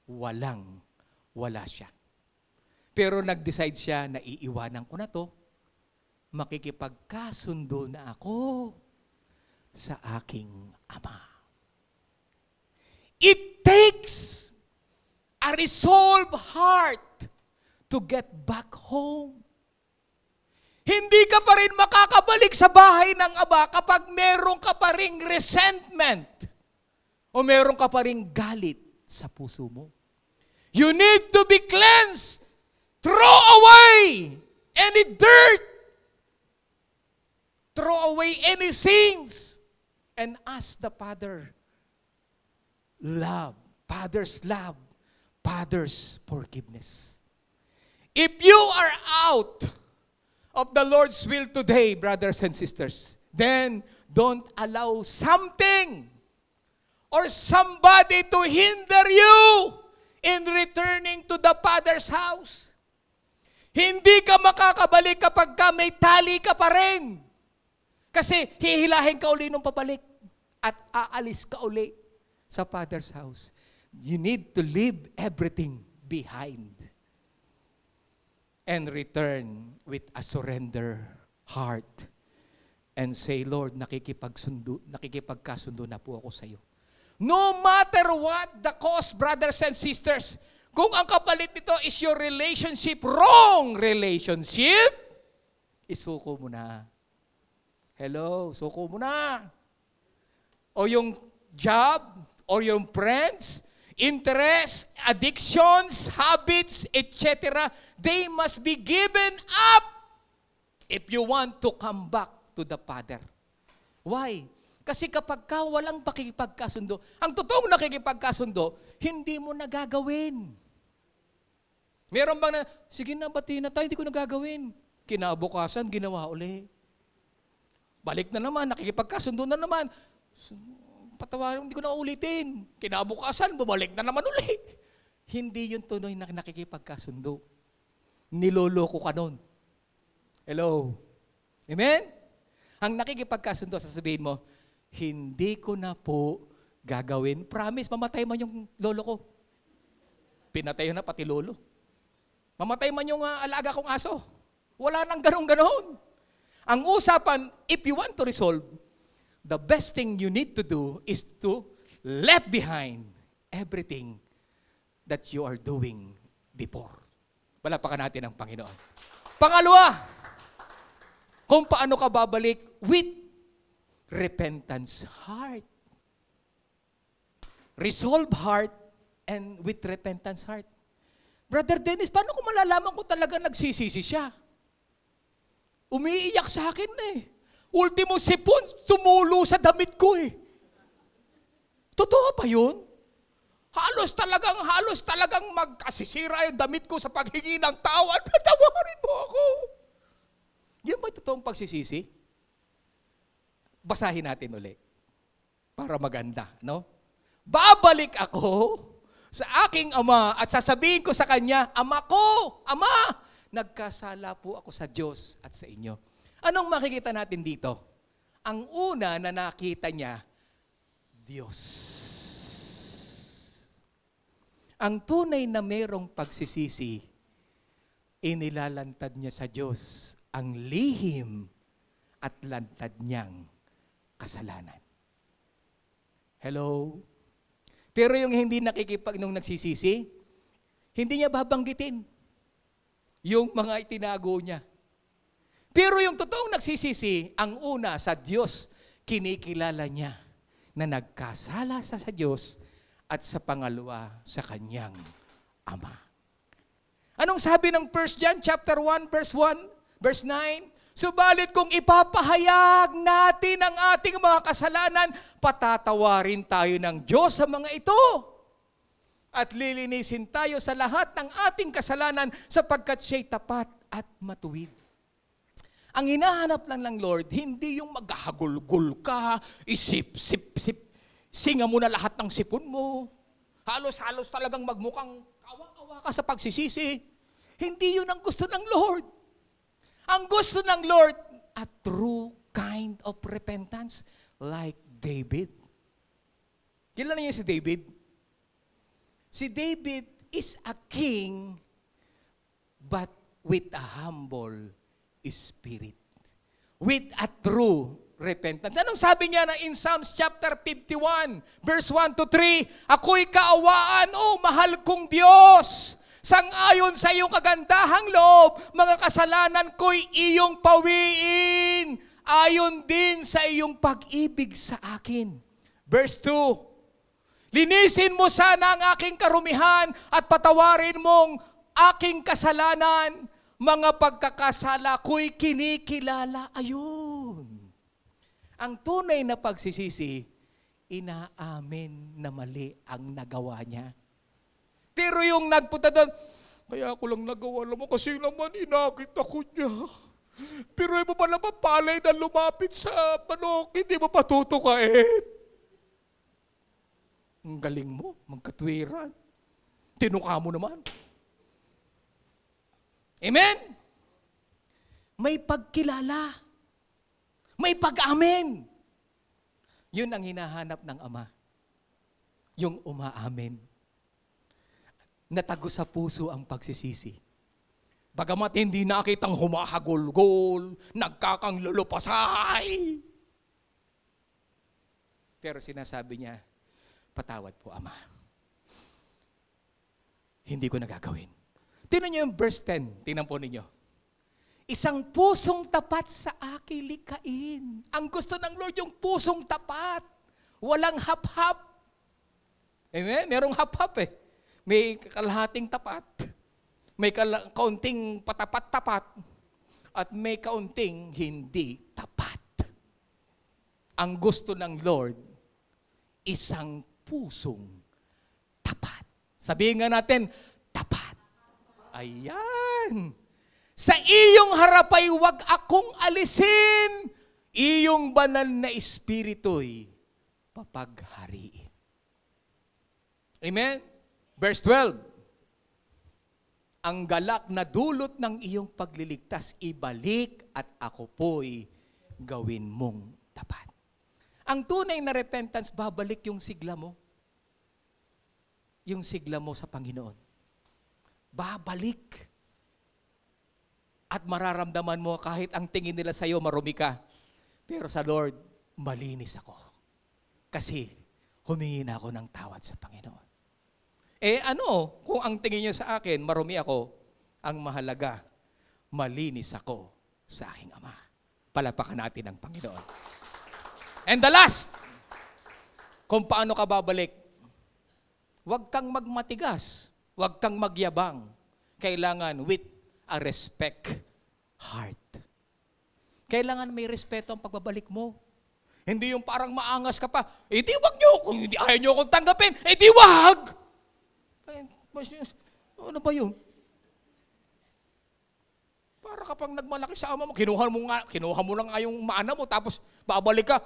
wala siya. Pero nag-decide siya na iiwanan ko na to. Makikipagkasundo na ako sa aking Ama. It takes a resolved heart to get back home. Hindi ka pa rin makakabalik sa bahay ng Ama kapag meron ka pa ring resentment o meron ka pa ring galit sa puso mo. You need to be cleansed. Throw away any dirt. Throw away any sins and ask the Father. Love, Father's forgiveness. If you are out of the Lord's will today, brothers and sisters, then don't allow something or somebody to hinder you in returning to the Father's house. Hindi ka makakabalik kapag may tali ka pa rin. Kasi hihilahin ka uli nung pabalik at aalis ka uli sa Father's house. You need to leave everything behind and return with a surrender heart and say, Lord, nakikipagkasundo na po ako sa iyo. No matter what the cost, brothers and sisters, kung ang kapalit nito is your relationship, wrong relationship, isuko mo na. Hello, suko mo na. O yung job, or yung friends, interests, addictions, habits, etc., they must be given up if you want to come back to the Father. Why? Kasi kapag ka walang pakikipagkasundo, ang totoong nakikipagkasundo, hindi mo nagagawin. Meron bang na, sige na, bati na tayo, hindi ko nagagawin. Kinabukasan, ginawa uli. Balik na naman, nakikipagkasundo na naman. Patawarin, hindi ko na ulitin. Kinabukasan, bumalik na naman uli. Hindi yun tuloy na nakikipagkasundo. Niloloko ka nun. Hello? Amen? Ang nakikipagkasundo, sasabihin mo, hindi ko na po gagawin. Promise, mamatay man yung lolo ko. Pinatay na pati lolo. Mamatay man yung alaga kong aso. Wala nang ganon-ganon. Ang usapan, if you want to resolve, the best thing you need to do is to leave behind everything that you are doing before. Palapakan natin ang Panginoon. Pangalawa, kung paano ka babalik with repentance heart. Resolve heart and with repentance heart. Brother Dennis, paano ko malalaman kung talaga nagsisisi siya? Umiiyak sa akin na eh. Ultimo sipon, tumulo sa damit ko eh. Totoo ba yun? Halos talagang magkasisira yung damit ko sa paghingi ng tawad. Patawarin mo ako. Yan ba totoong pagsisisi? Basahin natin uli. Para maganda, no? Babalik ako sa aking ama at sasabihin ko sa kanya, Ama ko, Ama, nagkasala po ako sa Diyos at sa inyo. Anong makikita natin dito? Ang una na nakita niya, Diyos. Ang tunay na mayroong pagsisisi, inilalantad niya sa Diyos ang lihim at lantad niyang kasalanan. Hello? Pero yung hindi nung nagsisisi, hindi niya babanggitin yung mga itinago niya. Pero yung totoong nagsisisi, ang una sa Diyos, kinikilala niya na nagkasala sa Diyos at sa pangalawa sa kanyang Ama. Anong sabi ng 1 John chapter 1 verse 9? Subalit kung ipapahayag natin ang ating mga kasalanan, patatawarin tayo ng Diyos sa mga ito. At lilinisin tayo sa lahat ng ating kasalanan sapagkat siya'y tapat at matuwid. Ang hinahanap lang ng Lord, hindi yung maghahagulgul ka, isip-sip-sip, singa mo na lahat ng sipon mo, halos-halos talagang magmukhang kawa-kawa ka sa pagsisisi. Hindi yun ang gusto ng Lord. Ang gusto ng Lord, a true kind of repentance like David. Kilala niyo si David? Si David is a king but with a humble spirit. With a true repentance. Anong sabi niya na in Psalms chapter 51, verse 1 to 3, ako'y kaawaan, o mahal kong Diyos. Sang-ayon sa iyong kagandahang loob, mga kasalanan ko'y iyong pawiin. Ayon din sa iyong pag-ibig sa akin. Verse 2, linisin mo sana ang aking karumihan at patawarin mong aking kasalanan. Mga pagkakasala ko'y kinikilala. Ayun. Ang tunay na pagsisisi, inaamin na mali ang nagawa niya. Pero yung nagpunta doon, kaya ako lang nagawa mo kasi naman inakit ako niya. Pero mo pala mapalay na lumapit sa manok, hindi mo patutukain. Ang galing mo, magkatwiran. Tinuka mo naman. Amen? May pagkilala. May pag-amin. Yun ang hinahanap ng Ama. Yung umaamin. Natago sa puso ang pagsisisi. Bagamat hindi nakitang humahagol-gol, nagkakanglulupasay. Pero sinasabi niya, patawad po, Ama. Hindi ko nagagawin. Tingnan niyo yung verse 10. Tingnan po ninyo. Isang pusong tapat sa akin likain. Ang gusto ng Lord yung pusong tapat. Walang hap-hap. Amen? Merong hap-hap eh. May kalahating tapat. May kaunting patapat-tapat. At may kaunting hindi tapat. Ang gusto ng Lord, isang pusong tapat. Sabihin nga natin, tapat. Ayan. Sa iyong harap ay huwag akong alisin. Iyong banal na espiritu'y papaghariin. Amen? Verse 12. Ang galak na dulot ng iyong pagliligtas, ibalik at ako po'y gawin mong tapat. Ang tunay na repentance, babalik yung sigla mo. Yung sigla mo sa Panginoon. Babalik. At mararamdaman mo kahit ang tingin nila sa iyo marumi ka. Pero sa Lord, malinis ako. Kasi humingi na ako ng tawad sa Panginoon. Kung ang tingin niyo sa akin, marumi ako, ang mahalaga, malinis ako sa aking Ama. Palapakan natin ang Panginoon. And the last, kung paano ka babalik, huwag kang magmatigas, huwag kang magyabang. Kailangan with a respect heart. Kailangan may respeto ang pagbabalik mo. Hindi yung parang maangas ka pa, di wag nyo, kung hindi ayaw nyo akong tanggapin, di wag! Ano ba yun? Para kapag nagmalaki sa ama mo, kinuha mo lang yung mana mo, tapos babalik ka,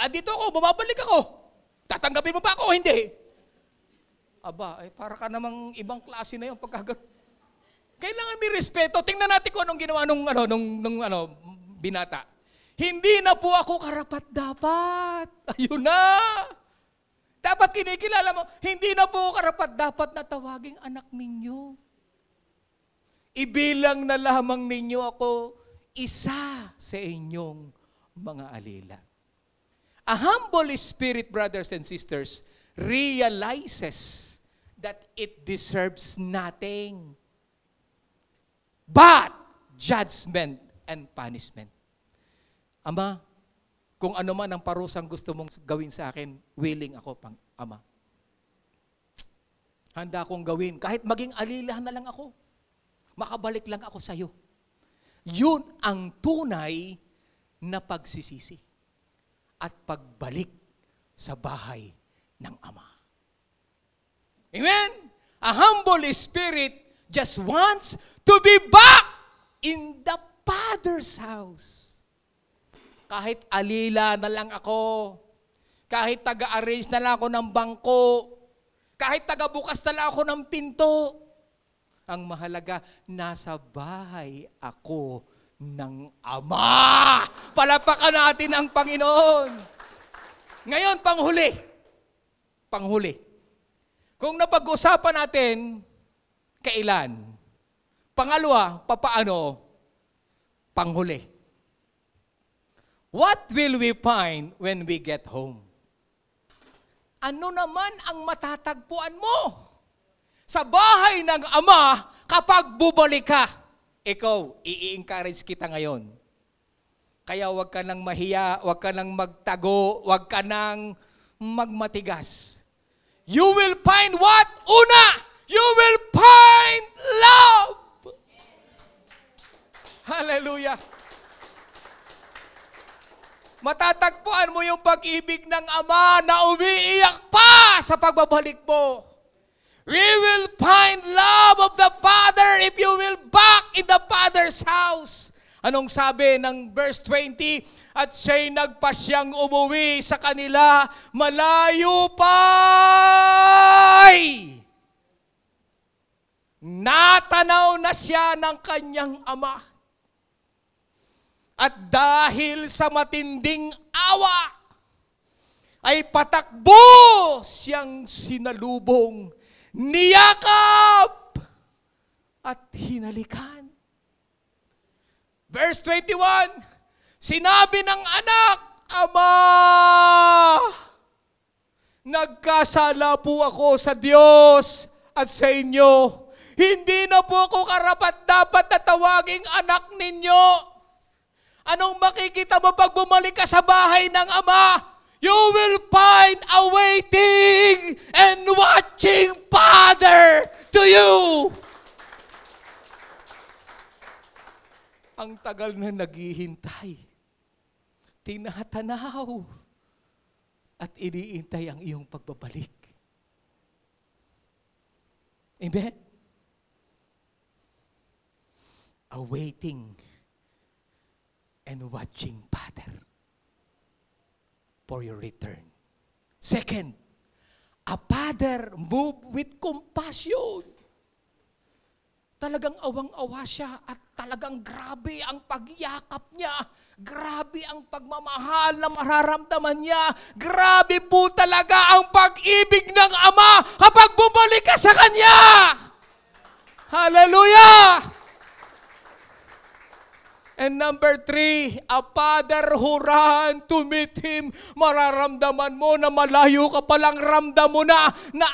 dito ako, babalik ako. Tatanggapin mo ba ako o hindi? Aba, para ka namang ibang klase na yung pagkagawa. Kailangan may respeto. Tingnan natin kung anong ginawa nung binata. Hindi na po ako karapat-dapat. Ayun na. Dapat kinikilala mo, hindi na po ako karapat-dapat na tawaging anak ninyo. Ibilang na lamang ninyo ako isa sa inyong mga alila. A humble spirit, brothers and sisters, realizes that it deserves nothing but judgment and punishment. Ama, kung ano man ang parusang gusto mong gawin sa akin, willing ako, Ama. Handa akong gawin. Kahit maging alila na lang ako. Makabalik lang ako sa iyo. Yun ang tunay na pagsisisi at pagbalik sa bahay ng Ama. Amen? A humble spirit just wants to be back in the Father's house. Kahit alila na lang ako, kahit taga-arrange na lang ako ng bangko, kahit taga-bukas na lang ako ng pinto, ang mahalaga, nasa bahay ako ng Ama. Palapakan natin ang Panginoon. Ngayon, panghuli. Kung napag-usapan natin, kailan? Pangalawa, papaano? Panghuli. What will we find when we get home? Ano naman ang matatagpuan mo sa bahay ng Ama kapag bubalik ka? Ikaw, i-encourage kita ngayon. Kaya huwag ka nang mahiya, huwag ka nang magtago, huwag ka nang magmatigas. You will find what? Una, you will find love. Hallelujah. Matatagpuan mo yung pag-ibig ng Ama na umiiyak pa sa pagbabalik mo. We will find love of the Father if you will back in the Father's house. Anong sabi ng verse 20? At siya'y nagpasyang umuwi sa kanila, malayo pa'y natanaw na siya ng kanyang ama. At dahil sa matinding awa, ay patakbo siyang sinalubong, niyakap at hinalikan. Verse 21, sinabi ng anak, Ama, nagkasala po ako sa Diyos at sa inyo. Hindi na po ako karapat-dapat na tawaging anak ninyo. Anong makikita mo pag bumalik ka sa bahay ng Ama? You will find a waiting and watching Father to you. Ang tagal na naghihintay, tinatanaw, at iniintay ang iyong pagbabalik. Amen? A waiting and watching Father for your return. Second, a Father moved with compassion. Talagang awang-awa siya at talagang grabe ang pagyakap niya. Grabe ang pagmamahal na mararamdaman niya. Grabe po talaga ang pag-ibig ng Ama kapag bumalik ka sa Kanya. Hallelujah! And number 3, a Father who ran to meet Him. Mararamdaman mo na malayo ka palang ramdam mo na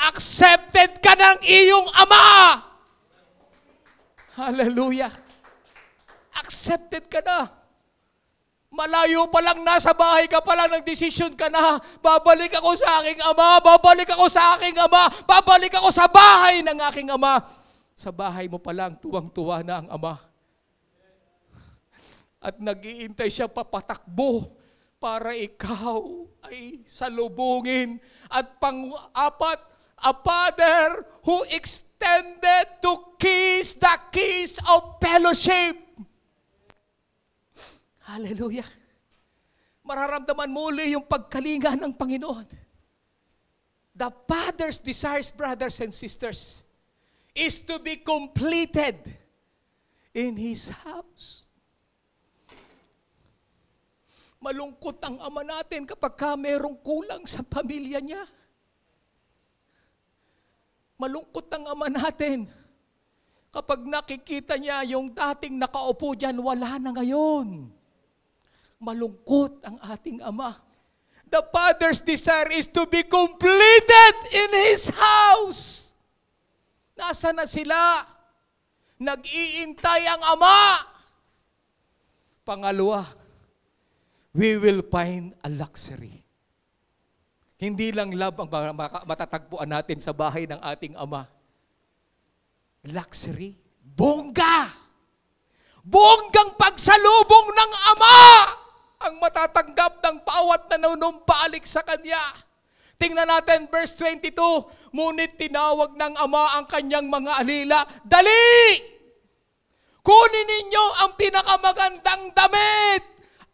accepted ka ng iyong Ama. Hallelujah. Accepted ka na. Malayo pa lang, nasa bahay ka pa lang, nagdesisyon ka na, babalik ako sa aking Ama, babalik ako sa aking Ama, babalik ako sa bahay ng aking Ama. Sa bahay mo pa lang, tuwang-tuwa na ang Ama. At nag-iintay siya papatakbo para ikaw ay salubungin. At pang-apat, a Father who extended to kiss the kiss of fellowship. Hallelujah. Mararamdaman mo uli yung pagkalinga ng Panginoon. The Father's desires, brothers and sisters, is to be completed in His house. Malungkot ang Ama natin kapag merong kulang sa pamilya niya. Malungkot ang Ama natin kapag nakikita niya yung dating nakaupo dyan, wala na ngayon. Malungkot ang ating Ama. The Father's desire is to be completed in His house. Nasa na sila? Nag-iintay ang Ama. Pangalawa, we will find a luxury. Hindi lang love ang matatagpuan natin sa bahay ng ating Ama. Luxury. Bongga! Bonggang pagsalubong ng Ama ang matatanggap ng bawat nanunumbalik sa Kanya. Tingnan natin verse 22. Ngunit tinawag ng Ama ang kanyang mga alila, dali! Kunin ninyo ang pinakamagandang damit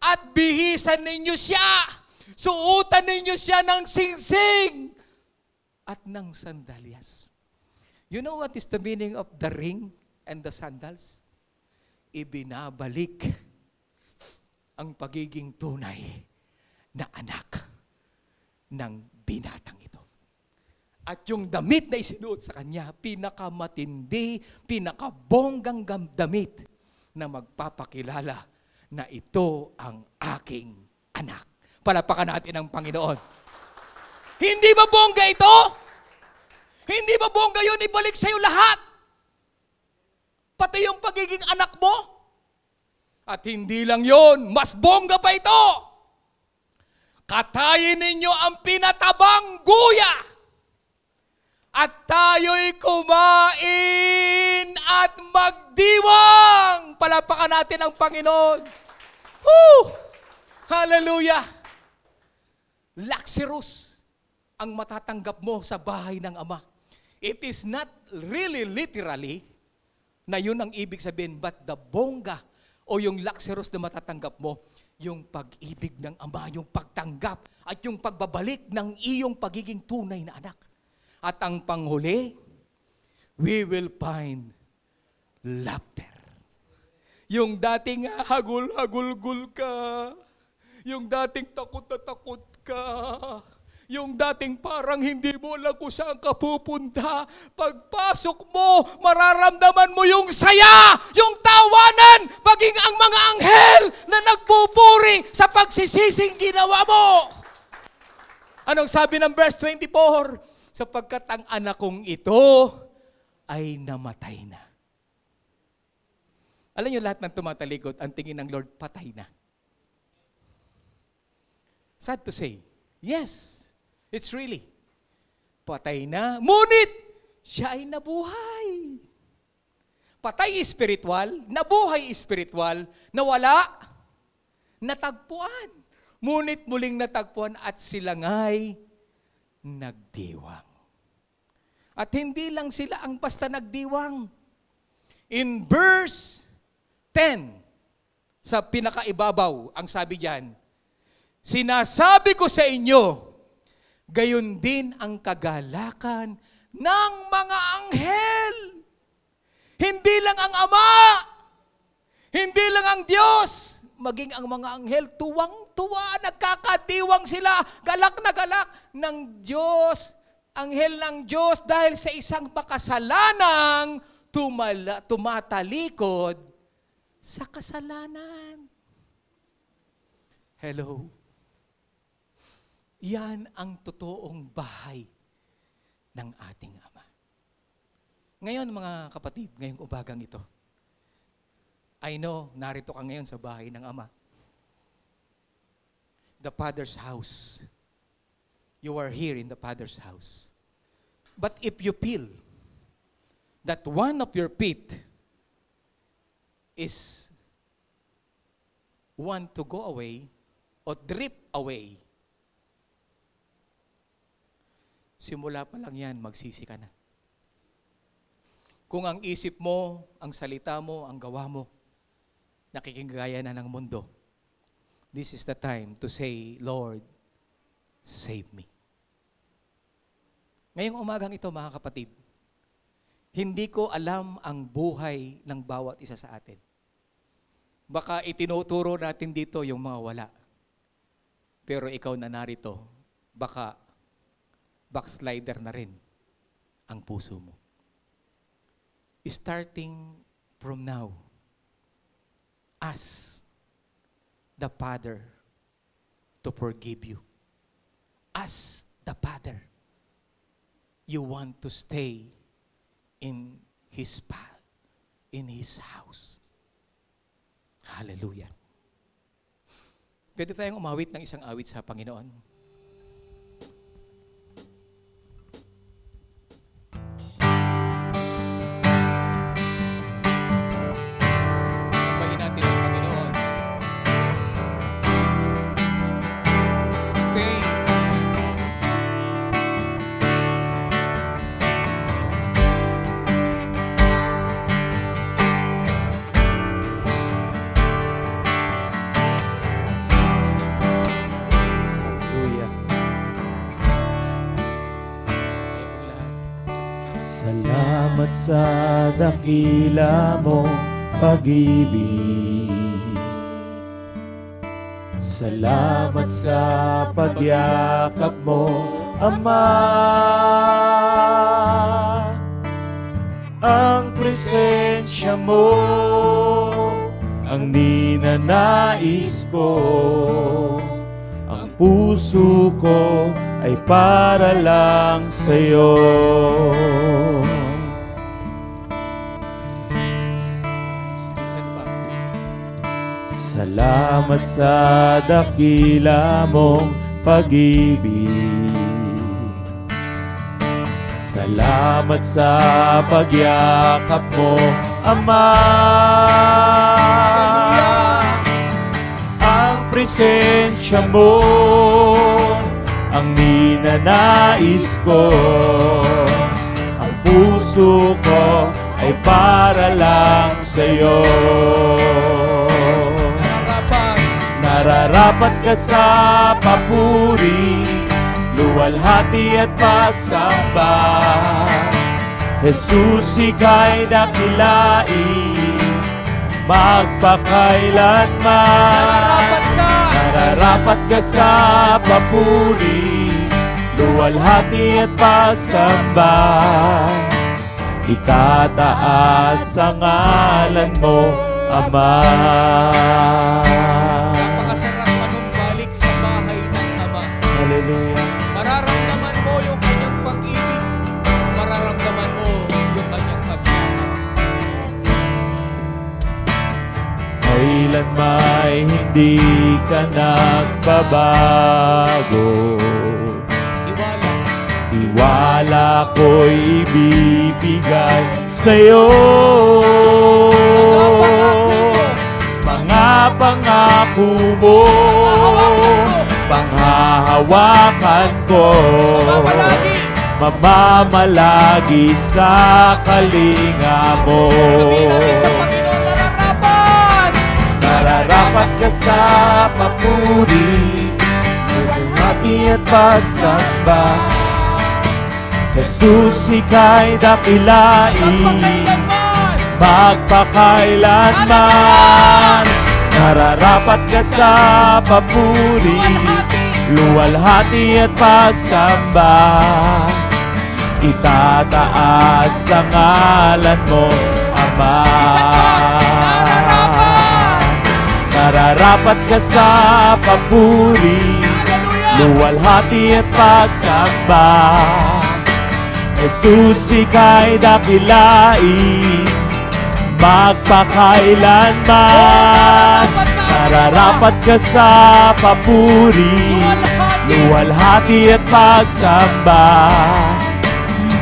at bihisan ninyo siya. Suutan ninyo siya ng singsing at ng sandalyas. You know what is the meaning of the ring and the sandals? Ibinabalik ang pagiging tunay na anak ng binatang ito. At yung damit na isinuot sa kanya, pinakamatindi, pinakabonggang damit na magpapakilala na ito ang aking anak. Palapakan natin ang Panginoon. Hindi ba bongga ito? Hindi ba bongga yun? Ibalik sa'yo lahat. Pati yung pagiging anak mo. At hindi lang yun, mas bongga pa ito. Katayin ninyo ang pinatabang guya. At tayo'y kumain at magdiwang. Palapakan natin ang Panginoon. Woo! Hallelujah! Luxurious ang matatanggap mo sa bahay ng Ama. It is not really literally na yun ang ibig sabihin, but the bongga o yung luxurious na matatanggap mo, yung pag-ibig ng Ama, yung pagtanggap at yung pagbabalik ng iyong pagiging tunay na anak. At ang panghuli, we will find laughter. Yung dating hagul-hagul-gul ka, yung dating takot na takot ka, yung dating parang hindi mo alam kung saan ka pupunta, pagpasok mo, mararamdaman mo yung saya, yung tawanan, maging ang mga anghel na nagpupuri sa pagsisising ginawa mo. Anong sabi ng verse 24? Sapagkat ang anak kong ito ay namatay na. Alam niyo, lahat ng tumatalikod, ang tingin ng Lord, patay na. Sad to say, yes, it's really. Patay na, ngunit siya ay nabuhay. Patay spiritual, nabuhay spiritual, nawala, natagpuan. Ngunit muling natagpuan at sila nga'y nagdiwang. At hindi lang sila ang basta nagdiwang. In verse 10, sa pinakaibabaw, ang sabi diyan, sinasabi ko sa inyo, gayon din ang kagalakan ng mga anghel. Hindi lang ang Ama, hindi lang ang Diyos, maging ang mga anghel, tuwang-tuwa, nagkakadiwang sila, galak na galak ng Diyos, anghel ng Diyos, dahil sa isang makasalanang tumatalikod sa kasalanan. Hello. Yan ang totoong bahay ng ating Ama. Ngayon mga kapatid, ngayong umagang ito, I know, narito ka ngayon sa bahay ng Ama. The Father's house. You are here in the Father's house. But if you feel that one of your feet is want to go away or drift away, simula pa lang yan, magsisi ka na. Kung ang isip mo, ang salita mo, ang gawa mo, nakikigaya na ng mundo, this is the time to say, Lord, save me. Ngayong umagang ito, mga kapatid, hindi ko alam ang buhay ng bawat isa sa atin. Baka itinuturo natin dito yung mga wala. Pero ikaw na narito, baka backslider na rin ang puso mo. Starting from now, ask the Father to forgive you. Ask the Father. You want to stay in His path, in His house. Hallelujah. Pwede tayong umawit ng isang awit sa Panginoon. Sambahin natin ang Panginoon. Stay. Salamat sa dakila mong pag-ibig. Salamat sa pagyakap mo, Ama. Ang presensya mo, ang ninanais ko. Ang puso ko ay para lang sa'yo. Salamat sa dakila mong pag-ibig. Salamat sa pagyakap mo, Ama. Ang presensya mo ang ninanais ko. Ang puso ko ay para lang sa'yo. Nararapat ka sa papuri, luwalhati at pasamba. Jesus, ika'y dakilain, magpakailanman. Nararapat ka sa papuri, luwalhati at pasamba. Itataas ang ngalan mo, Ama. Napakasarap manumbalik sa bahay ng Ama. Hallelujah. Mararamdaman mo yung kanyang pag-ibig. Mararamdaman mo yung kanyang pag-ibig. Kailan may hindi ka nagbabago. Tiwala ko'y ibibigay sa'yo. Mga pangako mo, panghahawakan ko, mamamalagi sa kalinga mo. Sabihin natin sa Panginoon, nararapat! Nararapat ka sa papuri, luwalhati at pasamba. Jesus, ika'y dakilain, magpakailanman. Nararapat ka sa papuri, luwalhati at pagsamba. Itataas ang ngalan mo, Ama. Nararapat ka sa papuri, luwalhati at pagsamba. Jesus, ika'y dakilain, magpakailanman. Nararapat ka sa papuri, luwalhati at pagsamba.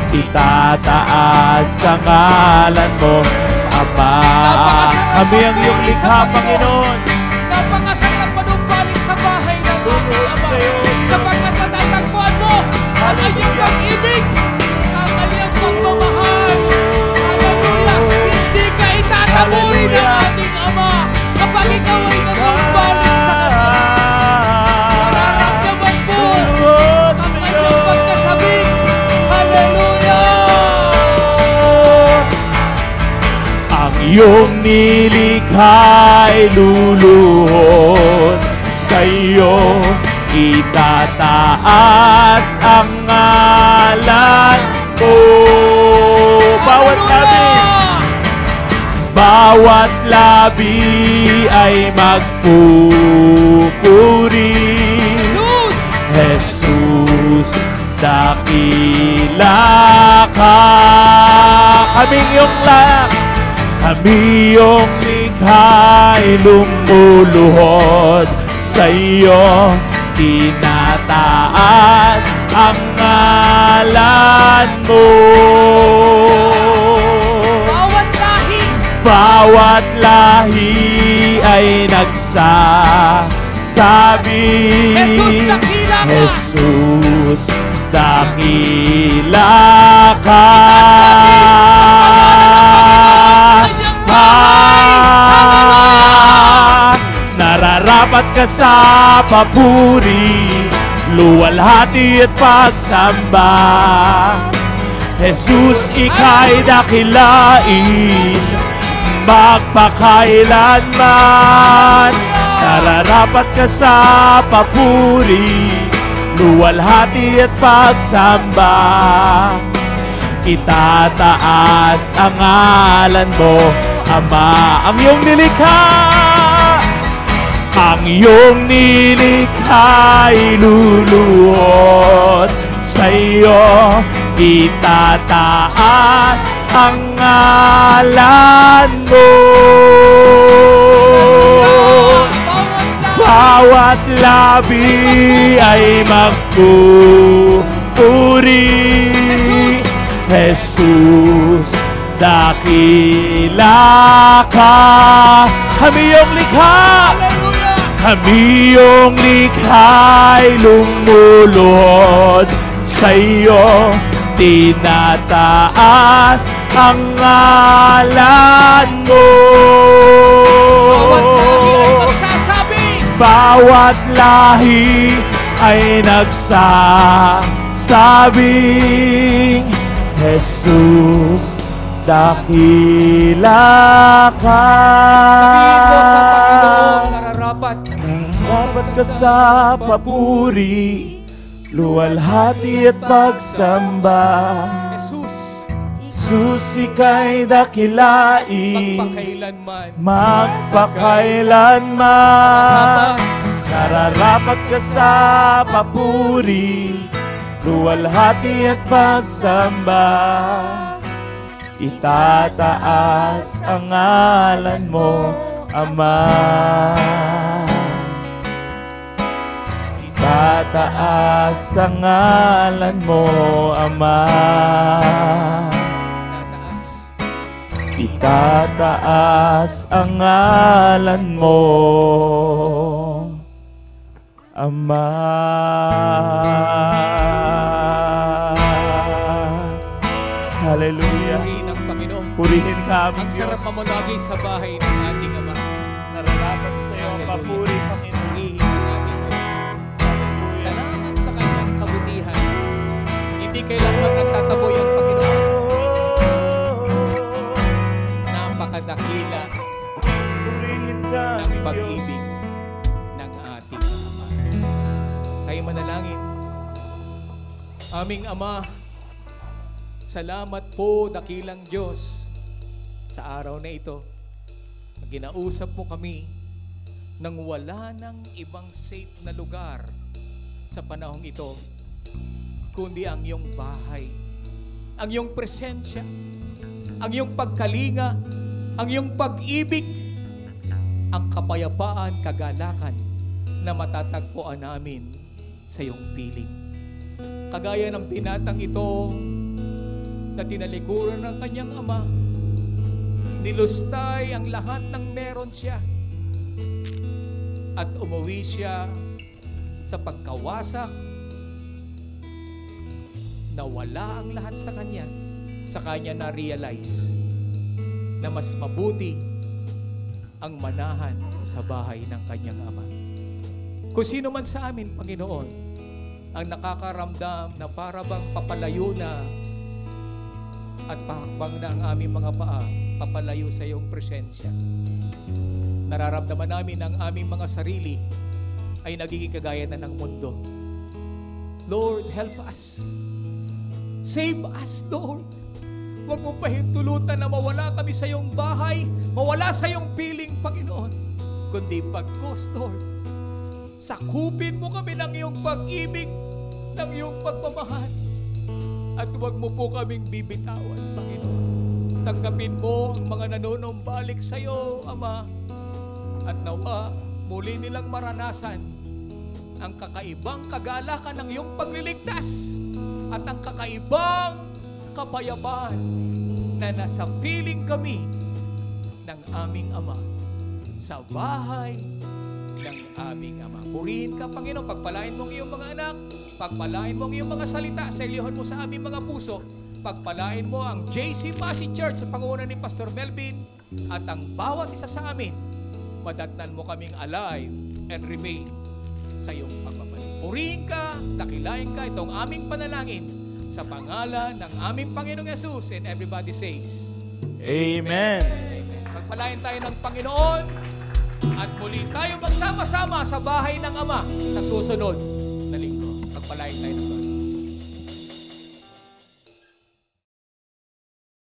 Itataas ang ngalan mo, Ama. Kami ang iyong likha, Panginoon. Napakasarap manumbalik sa bahay ng ating Ama. Sapagkat matatagpuan mo ang kanyang pag-ibig, ang kanyang pagmamahal. Hallelujah! Hindi ka itataboy ng ating Ama kapag ikaw ay nanumbalik sa Kanya. Mararamdaman mo ang kanyang pagkasabik. Hallelujah! Ang iyong nilikha'y luluhod, sa iyo itataas ang ngalan mo. Bawat labi ay magpupuri. Jesus, dakila ka. Kami iyong likha'y lumuluhod, sa iyo tinataas ang ngalan mo. Bawat lahi ay nagsasabi, Jesus, dakila ka. Nararapat ka sa papuri, luwalhati at pagsamba. Jesus, ika'y dakilain, magpakailanman. Nararapat ka sa papuri, luwalhati at pagsamba. Itataas ang ngalan mo, Ama. Ang iyong nilikha, ang iyong nilikha'y luluhod, sa iyo itataas ang ngalan mo. Bawat labi ay magpupuri. Jesus, dakila ka. Kami iyong likha, Kami yung likha'y lumuluhod sa'yo, tinataas ang ngalan mo. Bawat lahi ay nagsasabing, Jesus, dakila ka. Sabihin ko sa Panginoon, nararapat. Nararapat ka sa papuri, luwalhati at pagsamba. Jesus, Jesus, ika'y dakilain, magpakailanman. Nararapat ka sa papuri, luwalhati at pagsamba. Itataas ang ngalan mo, Ama. Itataas ang ngalan mo, Ama. Itataas ang ngalan mo, Ama. Hallelujah. Purihin ang Panginoon. Purihin ka, aming Ang sarap Diyos. mamulagi sa bahay ng ating Ama. Nararapat sa iyo ang papuri, Panginoon. Purihin ang ating Diyos. Salamat sa kanyang kabutihan. Hindi kailanman nagtataboy ang Panginoon. Napakadakila Purihin ka, ng aming pag-ibig Diyos. ng ating Ama. Tayo manalangin. Aming Ama, salamat po, dakilang Diyos, sa araw na ito. Ginausap mo kami nang wala ng ibang safe na lugar sa panahong ito, kundi ang iyong bahay, ang iyong presensya, ang iyong pagkalinga, ang iyong pag-ibig, ang kapayapaan, kagalakan na matatagpuan namin sa iyong piling. Kagaya ng binatang ito na tinalikuran ng kanyang ama, nilustay ang lahat ng meron siya at umuwi siya sa pagkawasak, nawala ang lahat sa kanya. Sa kanya na-realize na mas mabuti ang manahan sa bahay ng kanyang ama. Kung sino man sa amin, Panginoon, ang nakakaramdam na para bang papalayo na at pahakbang na ang aming mga paa, papalayo sa iyong presensya. Nararamdaman namin ang aming mga sarili ay nagiging kagaya na ng mundo. Lord, help us. Save us, Lord. Huwag mo pahintulutan na mawala kami sa iyong bahay, mawala sa iyong piling, Panginoon. Kundi pagkus, Lord, sakupin mo kami ng iyong pag-ibig, ng iyong pagmamahal. At huwag mo po kaming bibitawan, Panginoon. Tanggapin mo ang mga nanonumbalik sa iyo, Ama. At nawa, muli nilang maranasan ang kakaibang kagalakan ng iyong pagliligtas at ang kakaibang kapayapaan na nasa piling kami ng aming Ama sa bahay ng aming Ama. Purihin ka, Panginoon. Pagpalain mo ang iyong mga anak. Pagpalain mo ang iyong mga salita sa ilihon mo sa aming mga puso. Pagpalain mo ang JC Pasig Church sa pangunan ni Pastor Melvin at ang bawat isa sa amin. Madatnan mo kaming alive and remain sa iyong pagbabalik. Purihin ka, dakilain ka, itong aming panalangin sa pangalan ng aming Panginoong Yesus, and everybody says, Amen. Amen. Pagpalain tayo ng Panginoon at muli tayo magsama-sama sa bahay ng Ama sa susunod na linggo. Pagpalain tayo ng Panginoon.